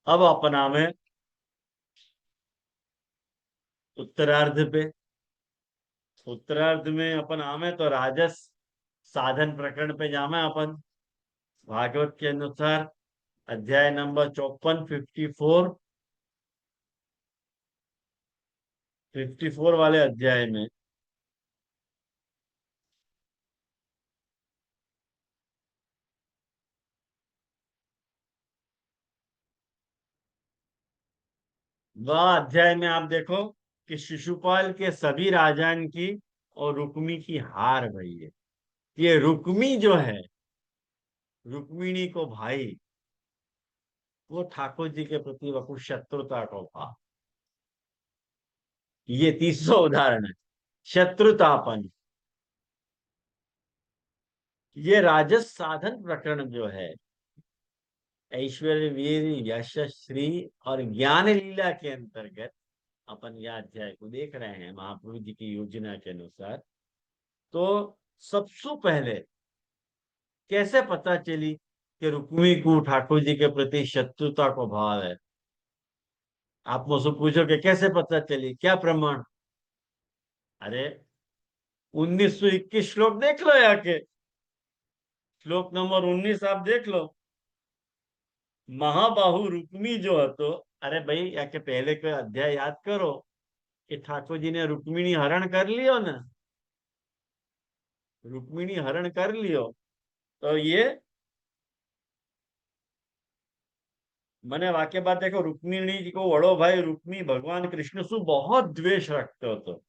Speaker 2: अब अपना में उत्तरार्ध पे, उत्तरार्ध में अपन आवे तो राजस साधन प्रकरण पे जामे अपन। भागवत के अनुसार अध्याय नंबर 54, 54 वाले अध्याय में वह अध्याय में आप देखो कि शिशुपाल के सभी राजान की और रुक्मी की हार भई है। ये रुक्मी जो है, रुक्मिणी को भाई, वो ठाकुर जी के प्रति वह कुछ शत्रुता को था। ये तीसरा उदाहरण है शत्रुतापन। ये राजस साधन प्रकरण जो है, ऐश्वर्य वीर यश श्री और ज्ञान लीला के अंतर्गत अपन यह अध्याय को देख रहे हैं महाप्रभु जी की योजना के अनुसार। तो सबसे पहले कैसे पता चली कि रुक्मी को ठाकुर जी के प्रति शत्रुता को भाव है? आप मुझसे पूछोगे कैसे पता चली, क्या प्रमाण? अरे 1921 श्लोक देख लो, याके श्लोक नंबर 19 आप देख लो। महाबाहु रुक्मी जो है तो, अरे भाई याके पहले के अध्याय याद करो कि ठाकुर जी ने रुक्मिणी हरण कर लियो ना, रुक्मिणी हरण कर लियो। तो ये मैंने वाक्य बात देखो, रुक्मिणी जी को वड़ो भाई रुक्मी भगवान कृष्ण सु बहुत द्वेष रखते हो। तो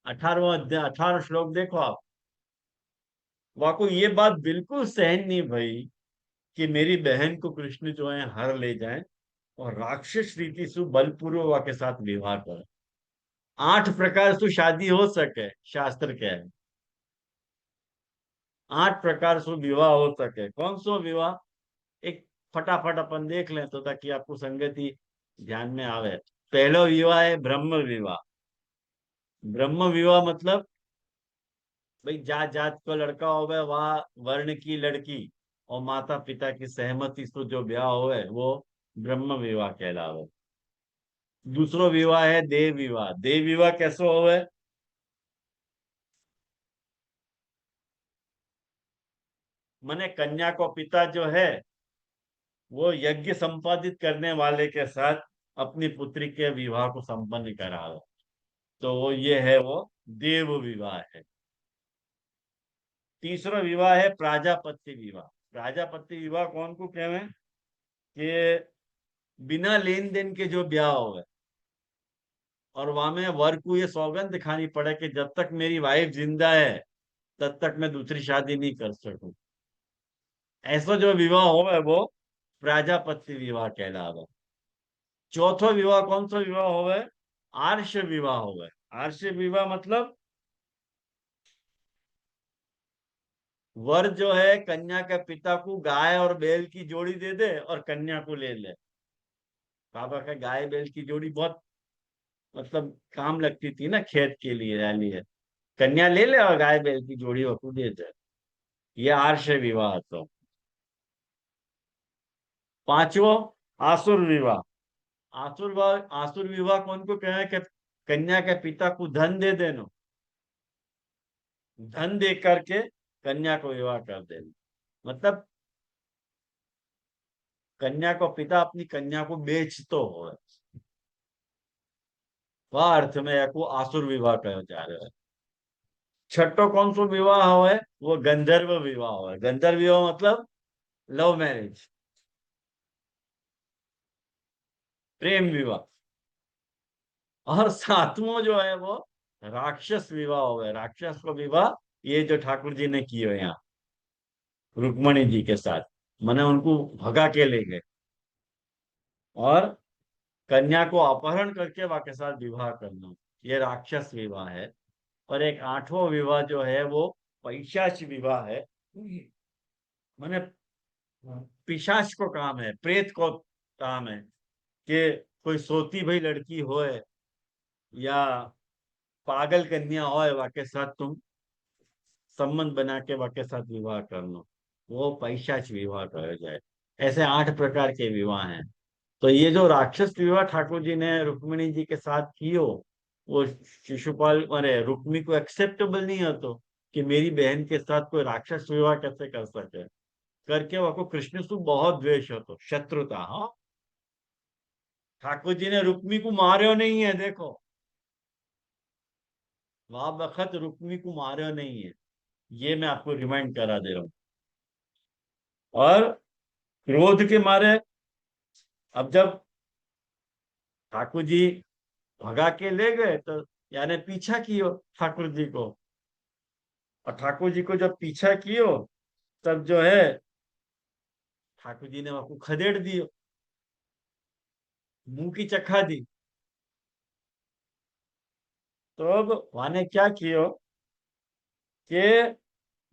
Speaker 2: 18वां अध्याय 18 श्लोक देखो आप। वाको ये बात बिल्कुल सहन नहीं भई कि मेरी बहन को कृष्ण जो है हर ले जाए और राक्षस रीति सु बलपूर्वक के साथ विवाह करे। 8 प्रकार से शादी हो सके, शास्त्र क्या है, 8 प्रकार से विवाह हो सके। कौन सो विवाह? एक फटाफट अपन देख लें तो ताकि आपको संगति ध्यान में आवे। पहला विवाह है ब्रह्म विवाह। ब्रह्म विवाह मतलब भाई जात जात का लड़का होवे, वह वर्ण की लड़की और माता पिता की सहमति से जो ब्याह होवे वो ब्रह्म विवाह कहलावे। दूसरो विवाह है देव विवाह। देव विवाह कैसे होवे? माने कन्या को पिता जो है वो यज्ञ संपादित करने वाले के साथ अपनी पुत्री के विवाह को संपन्न करावे। तो वो ये है वो देव विवाह है। तीसरा विवाह है प्राजापत्य विवाह। प्राजापत्य विवाह कौन को कहवे? कि बिना लेन देन के जो ब्याह हो, और वहां में वर को ये सौगंध खानी पड़े कि जब तक मेरी वाइफ जिंदा है तब तक मैं दूसरी शादी नहीं कर सकूं। ऐसा जो विवाह होवे वो प्रजापति विवाह कहलावा। चौथो विवाह कौन सा विवाह होवे? आर्ष विवाह होवे। आर्ष विवाह मतलब वर जो है कन्या के पिता को गाय और बैल की जोड़ी दे दे और कन्या को ले ले। पापा का गाय बैल की जोड़ी बहुत मतलब काम लगती थी ना, खेत के लिए। कन्या ले ले और गाय बैल की जोड़ी वो दे दे। ये आर्ष विवाह। तो पांचवो आसुर विवाह। आसुर विवाह कौन को कहे कि कन्या के पिता को धन दे देना, धन दे करके कन्या को विवाह कर देना। मतलब कन्या को पिता अपनी कन्या को बेच तो हो, वह अर्थ में को आसुर विवाह कहा जा रहा है। छठो कौन सा विवाह है? वो गंधर्व विवाह है। गंधर्व विवाह मतलब लव मैरिज, प्रेम विवाह। और सातवां जो है वो राक्षस विवाह हो गया। राक्षस का विवाह ये जो ठाकुर जी ने किए यहाँ रुक्मणी जी के साथ, मैंने उनको भगा के ले गए और कन्या को अपहरण करके वाके साथ विवाह करना, ये राक्षस विवाह है। और एक आठवां विवाह जो है वो पैशाच विवाह है। मैंने पिशाच को काम है, प्रेत को काम है कि कोई सोती भई लड़की होए या पागल कन्या होए वाके साथ तुम संबंध बना के वाके साथ विवाह कर लो, वो पैशाच विवाह कहा जाए। ऐसे 8 प्रकार के विवाह हैं। तो ये जो राक्षस विवाह ठाकुर जी ने रुक्मिणी जी के साथ कियो, वो शिशुपाल अरे रुक्मी को एक्सेप्टेबल नहीं है। तो कि मेरी बहन के साथ कोई राक्षस विवाह कैसे कर सके, करके वो कृष्ण से बहुत द्वेष हो, तो शत्रुता। हाँ, ठाकुर जी ने रुक्मी को मार्यो नहीं है, देखो वहां वक्त रुक्मी को मार्यो नहीं है, ये मैं आपको रिमाइंड करा दे रहा हूं। और क्रोध के मारे अब जब ठाकुर जी भगा के ले गए तो यानी पीछा कियो ठाकुर जी को, और ठाकुर जी को जब पीछा कियो तब जो है ठाकुर जी ने वहां को खदेड़ दियो, मुंह की चखा दी। तो अब वाने क्या कियो कि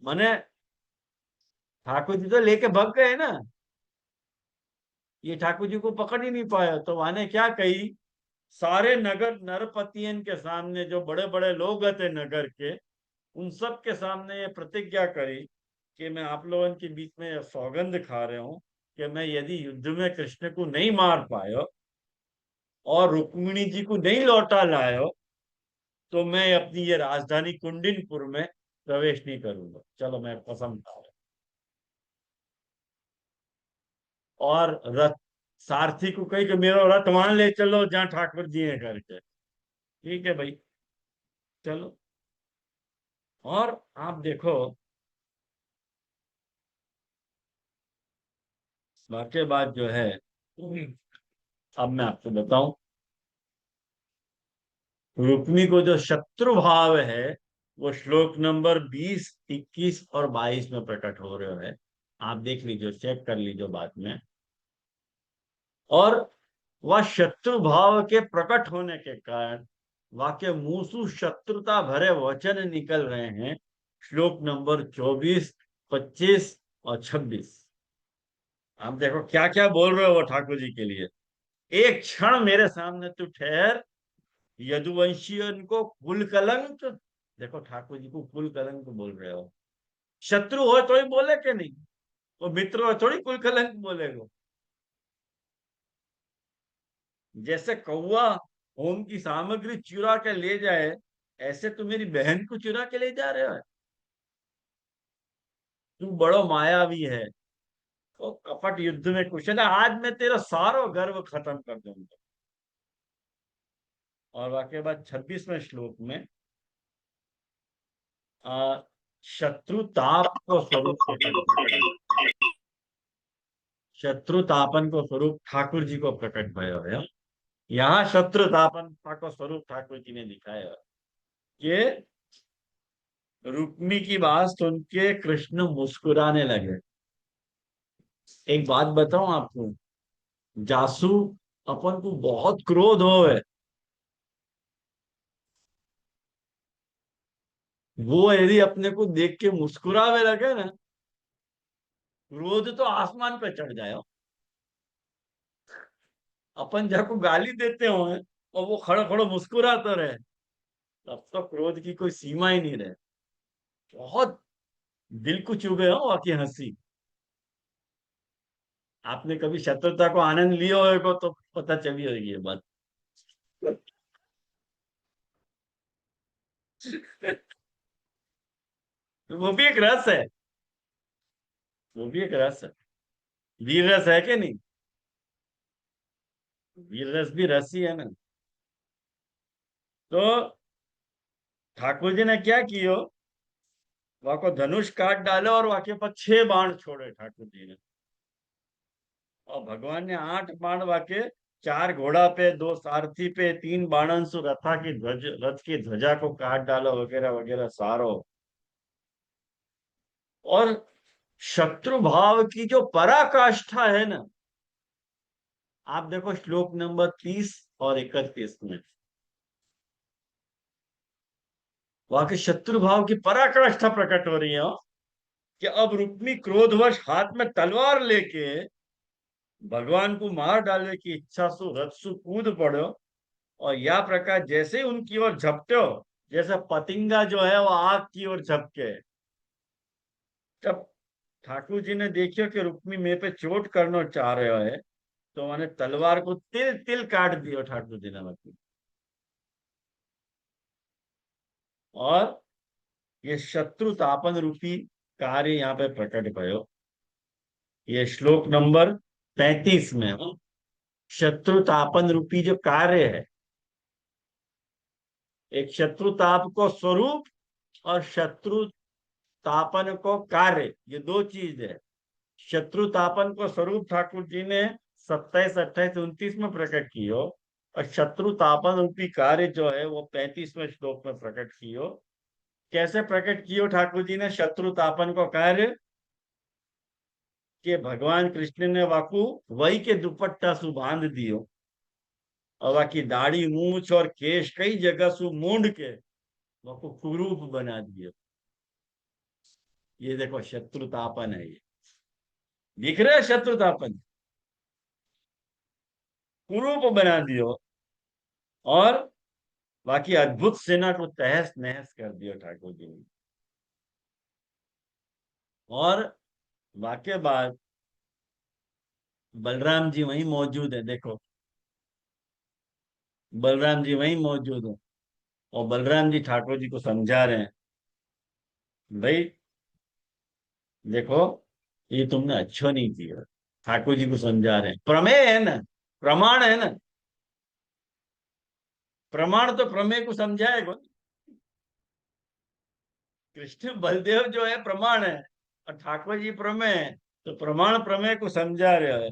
Speaker 2: मने ठाकुर जी तो लेके भग गए ना, ये ठाकुर जी को पकड़ ही नहीं पाया। तो वाने क्या कही, सारे नगर नरपतियन के सामने जो बड़े बड़े लोग थे नगर के, उन सब के सामने ये प्रतिज्ञा करी कि मैं आप लोगों के बीच में यह सौगंध खा रहा हूं कि मैं यदि युद्ध में कृष्ण को नहीं मार पायो और रुक्मिणी जी को नहीं लौटा लायो तो मैं अपनी ये राजधानी कुंडिनपुर में प्रवेश नहीं करूंगा। चलो मैं कसम खा रहा हूं। और रथ सारथी को कही कि मेरा रथ वहां ले चलो जहां ठाकुर जी है करके। ठीक है भाई, चलो। और आप देखो वाकई बात जो है, अब मैं आपको बताऊं, रुक्मी को जो शत्रु भाव है वो श्लोक नंबर 20, 21 और 22 में प्रकट हो रहे है। आप देख लीजिए, चेक कर लीजिए बाद में। और वह शत्रु भाव के प्रकट होने के कारण वाक्य मुंह शत्रुता भरे वचन निकल रहे हैं। श्लोक नंबर 24, 25 और 26। आप देखो क्या क्या बोल रहे हो वो ठाकुर जी के लिए। एक क्षण मेरे सामने तू ठहर, यदुवंशियों को कुल कलंक। देखो ठाकुर जी को कुल कलंक बोल रहे हो। शत्रु हो तो ही बोले कि नहीं, वो मित्र हो थोड़ी कुल कलंक बोलेगा। जैसे कौवा होम की सामग्री चुरा के ले जाए, ऐसे तू मेरी बहन को चुरा के ले जा रहे हो। तू बड़ो मायावी है। तो कपट युद्ध में कुशल है, आज मैं तेरा सारो गर्व खत्म कर दूंगा। और वाक्य बाद 26वें श्लोक में आ, शत्रुताप को स्वरूप शत्रुतापन को स्वरूप ठाकुर जी को प्रकट भयो है। यहाँ शत्रुतापन को स्वरूप ठाकुर जी ने दिखाया कि रुक्मी की बात सुन के कृष्ण मुस्कुराने लगे। एक बात बताऊं आपको, जासू अपन को बहुत क्रोध होवे, वो यदि अपने को देख के मुस्कुरावे लगे ना, क्रोध तो आसमान पे चढ़ जाए। अपन जाको गाली देते हो और वो खड़ो खड़ो मुस्कुराता रहे, तब तो क्रोध की कोई सीमा ही नहीं रहे। बहुत दिल को चुभे हो आपकी हंसी। आपने कभी शत्रुता को आनंद लिया होगा तो पता चली होगी ये बात। वो भी एक रस है, वो भी एक रस है। वीर रस है कि नहीं? वीर रस भी रस ही है ना। तो ठाकुर जी ने क्या किया, वहां को धनुष काट डाले और वहां के पास 6 बाण छोड़े ठाकुर जी ने। और भगवान ने 8 बाण वाके, 4 घोड़ा पे, 2 सारथी पे, 3 बाणांसु रथा की ध्वज, रथ की ध्वजा को काट डालो वगैरह वगैरह सारो। और शत्रु भाव की जो पराकाष्ठा है ना, आप देखो श्लोक नंबर 30 और 31 में, वहां के शत्रु भाव की पराकाष्ठा प्रकट हो रही है। कि अब रुक्मी क्रोधवश हाथ में तलवार लेके भगवान को मार डालने की इच्छा सु रथ सु कूद पड़ो। और या प्रकार जैसे ही उनकी ओर झपटो, जैसे पतिंगा जो है वो आग की ओर झपके। तब ठाकुर जी ने देखियो कि रुक्मी मेरे पे चोट करना चाह रहे है, तो मैंने तलवार को तिल तिल काट दियो ठाकुर जी ने मतलब। और ये शत्रु तापन रूपी कार्य यहाँ पे प्रकट भयो। ये श्लोक नंबर 35 में हो। शत्रु तापन रूपी जो कार्य है, एक शत्रुताप को स्वरूप और शत्रु तापन को कार्य, ये दो चीज है। शत्रु तापन को स्वरूप ठाकुर जी ने 27, 28, 29 में प्रकट कियो। और शत्रु तापन रूपी कार्य जो है वो 35वें श्लोक में प्रकट कियो। कैसे प्रकट कियो ठाकुर जी ने शत्रु तापन को कार्य? कि भगवान कृष्ण ने वाकू वही के दुपट्टा सु बांध दियो, और बाकी दाढ़ी मूछ और केश कई जगह सु मूंड के वाकू कुरूप बना दियो। ये देखो शत्रुतापन है ये, दिख रहे है शत्रुतापन, कुरूप बना दियो। और बाकी अद्भुत सेना को तहस नहस कर दियो ठाकुर जी ने। और वाक्य बाद बलराम जी वहीं मौजूद है, देखो बलराम जी वहीं मौजूद है। और बलराम जी ठाकुर जी को समझा रहे हैं, भाई देखो ये तुमने अच्छा नहीं किया। ठाकुर जी को समझा रहे हैं, प्रमेय है ना, प्रमाण है ना, प्रमाण तो प्रमेय को समझाएगा। कृष्ण बलदेव जो है प्रमाण है, और ठाकुर जी प्रमेय है। तो प्रमाण प्रमेय को समझा रहे हैं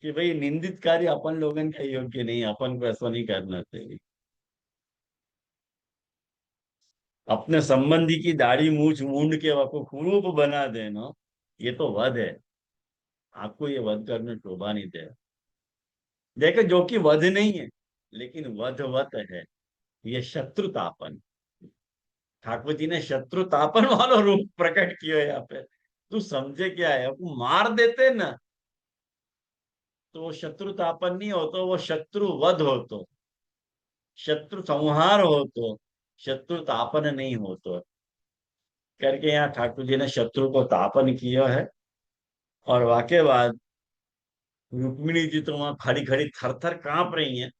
Speaker 2: कि भाई निंदित कार्य अपन लोगन का योग्य नहीं, अपन को ऐसा नहीं करना चाहिए। अपने संबंधी की दाढ़ी मूछ मूंड के वको कुरूप बना देना, ये तो वध है। आपको ये वध करने शोभा नहीं दे। देखो जो कि वध नहीं है, लेकिन वधवत है। ये शत्रुतापन, ठाकुर जी ने शत्रुतापन वाला रूप प्रकट किया है यहाँ पे। तू समझे क्या है, वो मार देते ना, तो वो शत्रुतापन नहीं हो, तो वो शत्रु वध हो, तो शत्रु संहार हो, तो शत्रु तापन नहीं हो तो। करके यहाँ ठाकुर जी ने शत्रु को तापन किया है। और वाके बाद रुक्मिणी जी तो वहां खड़ी खड़ी थर थर कांप रही हैं।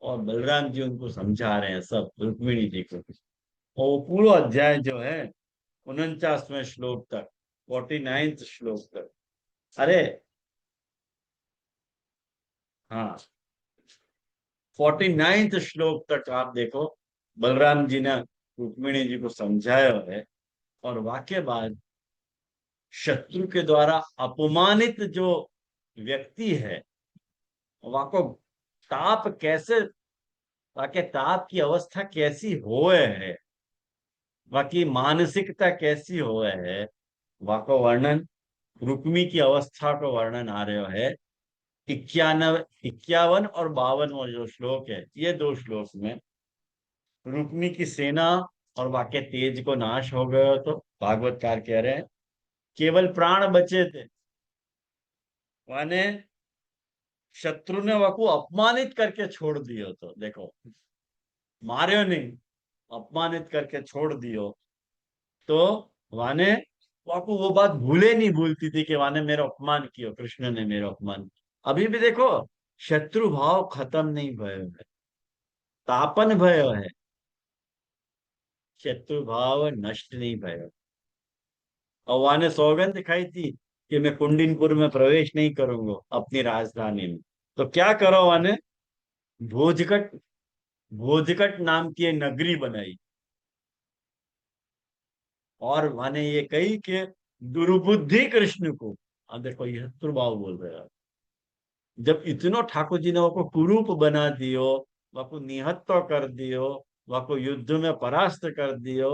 Speaker 2: और बलराम जी उनको समझा रहे हैं सब, रुक्मिणी जी को। और वो पूरा अध्याय जो है 49वें श्लोक तक, 49th श्लोक तक। अरे हाँ, 49th श्लोक तक आप देखो, बलराम जी ने रुक्मिणी जी को समझाया है। और वाक्य बाद शत्रु के द्वारा अपमानित जो व्यक्ति है, वहां को ताप कैसे, वाके ताप की अवस्था कैसी होए है, बाकी मानसिकता कैसी हो है वाको वर्णन, रुक्मी की अवस्था को वर्णन आ रहे है 51 और 52वां जो श्लोक है, ये दो श्लोक में रुक्मी की सेना और वाके तेज को नाश हो गयो, तो भागवतकार कह रहे हैं केवल प्राण बचे थे। माने शत्रु ने वाको अपमानित करके छोड़ दियो, तो देखो मार्यो नहीं, अपमानित करके छोड़ दियो, तो वाने वाको वो बात भूले नहीं भूलती थी कि वाने मेरा अपमान कियो, कृष्ण ने मेरा अपमान। अभी भी देखो शत्रु भाव खत्म नहीं भयो है, तापन भयो है, शत्रु भाव नष्ट नहीं भयो। और वहां ने सौगंध दिखाई थी कि मैं कुंडिनपुर में प्रवेश नहीं करूंगा अपनी राजधानी में। तो क्या करो वहां ने, भोजकट, भोजकट नाम की एक नगरी बनाई, और वहां ने ये कही कि दुर्बुद्धि कृष्ण को, अब देखो ये शत्रुभाव बोल रहे हैं, जब इतनो ठाकुर जी ने वो कुरूप बना दियो, वो निहत्तो कर दियो, वो युद्ध में परास्त कर दियो,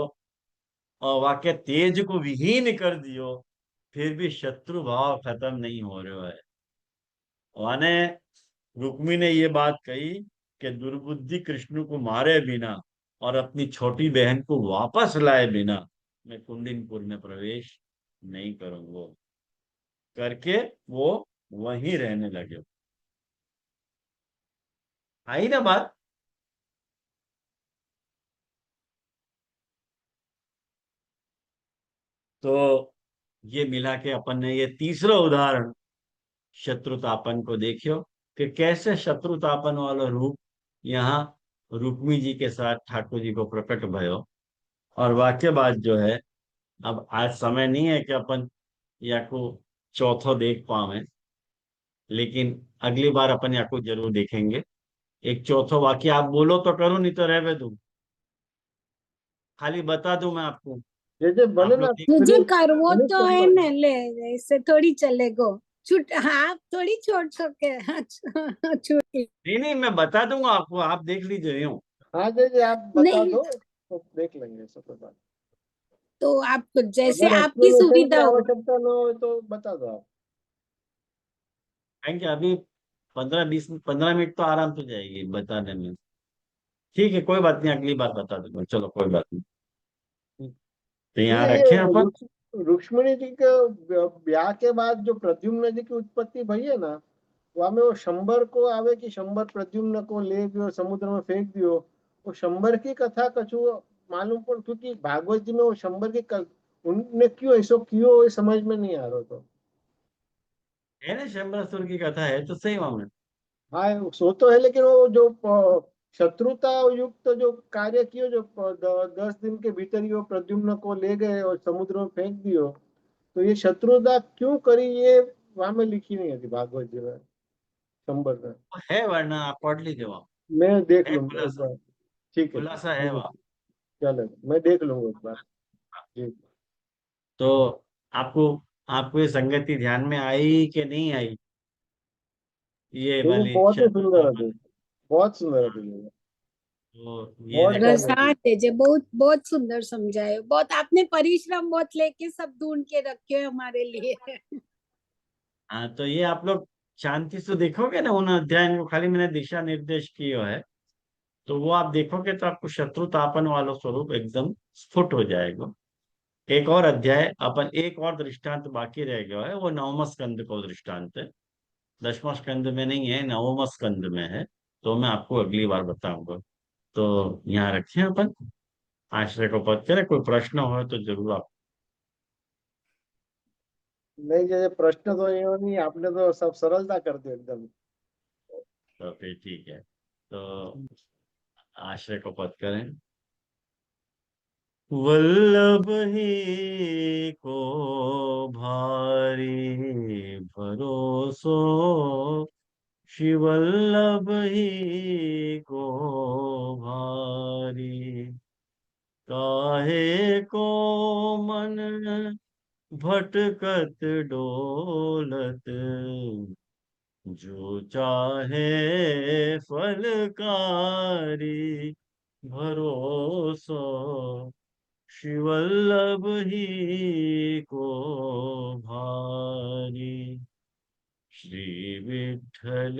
Speaker 2: और वाके तेज को विहीन कर दियो, फिर भी शत्रु भाव खत्म नहीं हो रहा है। माने रुक्मी ने ये बात कही कि दुर्बुद्धि कृष्ण को मारे बिना और अपनी छोटी बहन को वापस लाए बिना मैं कुंडिनपुर में प्रवेश नहीं करूंगा, करके वो वहीं रहने लगे। आई ना बात। तो ये मिला के अपन ने ये तीसरा उदाहरण शत्रुतापन को देखियो कि कैसे शत्रुतापन वाला रूप यहाँ रुक्मी जी के साथ ठाकुर जी को प्रकट भयो। और वाक्य बात जो है, अब आज समय नहीं है कि अपन या को चौथो देख पावे, लेकिन अगली बार अपन या को जरूर देखेंगे। एक चौथो वाक्य आप बोलो तो करूँ, नहीं तो रहवे दूं, खाली बता दूं मैं आपको।
Speaker 1: जैसे बोले
Speaker 2: आप
Speaker 1: ना
Speaker 2: लोग
Speaker 3: मुझे
Speaker 1: फिर
Speaker 3: करवो
Speaker 1: अनेक
Speaker 3: तो है
Speaker 1: संबंध।
Speaker 3: ना, ले ऐसे थोड़ी चलेगो। छुट हाँ, आप थोड़ी छोड़ सके। छुट्टी
Speaker 2: नहीं नहीं, मैं बता दूंगा आपको, आप देख लीजिए यूं।
Speaker 1: हाँ जैसे आप बता
Speaker 3: नहीं,
Speaker 1: दो तो देख लेंगे सब कोई बात।
Speaker 3: तो आप जैसे
Speaker 1: अगर
Speaker 3: आपकी
Speaker 1: एक्सप्लेनेशन की
Speaker 3: सुविधा हो।
Speaker 1: आवश्यकता न हो तो बता दो आप।
Speaker 2: Thank you. अभी 15 मिनट तो आराम से जाएगी बताने में। ठीक है, कोई बात नहीं, अगली बार बता दूंगा, चलो कोई बात नहीं। तो
Speaker 1: ठीक
Speaker 2: यहाँ
Speaker 1: है ये
Speaker 2: रखे अपन।
Speaker 1: रुक्मिणी जी के ब्याह के बाद जो प्रद्युम्न जी की उत्पत्ति भई है ना, वहां में वो शंबर को आवे कि शंबर प्रद्युम्न को ले गयो समुद्र में फेंक दियो। वो शंबर की कथा कछु मालूम पड़, क्योंकि भागवत जी में वो शंबर की उनने क्यों ऐसो क्यों ये समझ में नहीं आ रहा। तो
Speaker 2: है ना, शंबरासुर की कथा है तो सही मामला।
Speaker 1: हाँ सो तो है, लेकिन वो जो शत्रुता युक्त जो कार्य कियो, जो 10 दिन के भीतर ही वो प्रद्युम्न को ले गए और समुद्र में फेंक दियो, तो ये शत्रुता क्यों करी ये वहां में लिखी नहीं थी भागवत जी में, शंबर में।
Speaker 2: है, वरना आप पढ़ लीजिए वहाँ,
Speaker 1: मैं देख
Speaker 2: है
Speaker 1: लूंगा एक
Speaker 2: खुलासा,
Speaker 1: बार। ठीक है,
Speaker 2: खुलासा है वहाँ।
Speaker 1: चलो मैं देख लूंगा एक बार। जी।
Speaker 2: तो आपको आपको ये संगति ध्यान में आई कि नहीं आई, ये
Speaker 1: लेकिन
Speaker 2: वाली
Speaker 1: बहुत ही सुंदर है
Speaker 2: शत्रुतापन।
Speaker 1: जी, बहुत सुंदर है जी,
Speaker 2: तो ये
Speaker 1: बहुत
Speaker 2: देखो।
Speaker 1: कार्य थी।
Speaker 3: प्रसाद है जे, बहुत बहुत सुंदर समझाए। बहुत आपने परिश्रम बहुत लेके सब ढूंढ के रखे हो हमारे लिए।
Speaker 2: हाँ, तो ये आप लोग शांति से देखोगे ना उन अध्याय को, खाली मैंने दिशा निर्देश किया है, तो वो आप देखोगे तो आपको शत्रुतापन वाला स्वरूप एकदम स्फुट हो जाएगा। एक और अध्याय अपन, एक और दृष्टांत बाकी रह गया है, वो नवम स्कंद को दृष्टांत है, 10वां स्कंद में नहीं है, 9वां स्कंद में है। तो मैं आपको अगली बार बताऊंगा। तो यहाँ रखें अपन, आश्रय को पद करें, कोई प्रश्न हो तो जरूर आप।
Speaker 1: नहीं जैसे प्रश्न तो ये नहीं, आपने तो सब सरलता कर दी एकदम।
Speaker 2: तो फिर ठीक है, तो आश्रय को पद करें। वल्लभ ही को भारी भरोसो, श्री वल्लभ ही को भारी, काहे को मन भटकत डोलत, जो चाहे फलकारी भरोसो, श्री वल्लभ ही को भारी। श्री विठ्ठल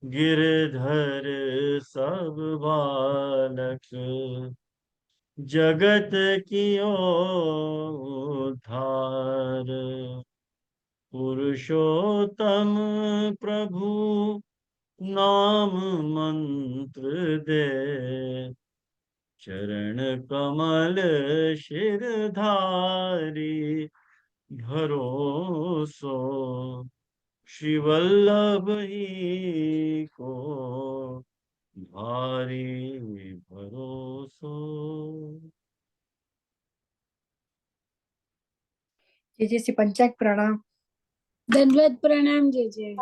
Speaker 2: गिरधर सब बालक, जगत कियो उद्धार। पुरुषोत्तम प्रभु नाम मंत्र दे, चरण कमल शिर धारी। भरोसो श्री वल्लभ ही को भारी भरोसो।
Speaker 4: जे श्री पंचांग प्रणाम।
Speaker 3: दंडवत प्रणाम। जय जय।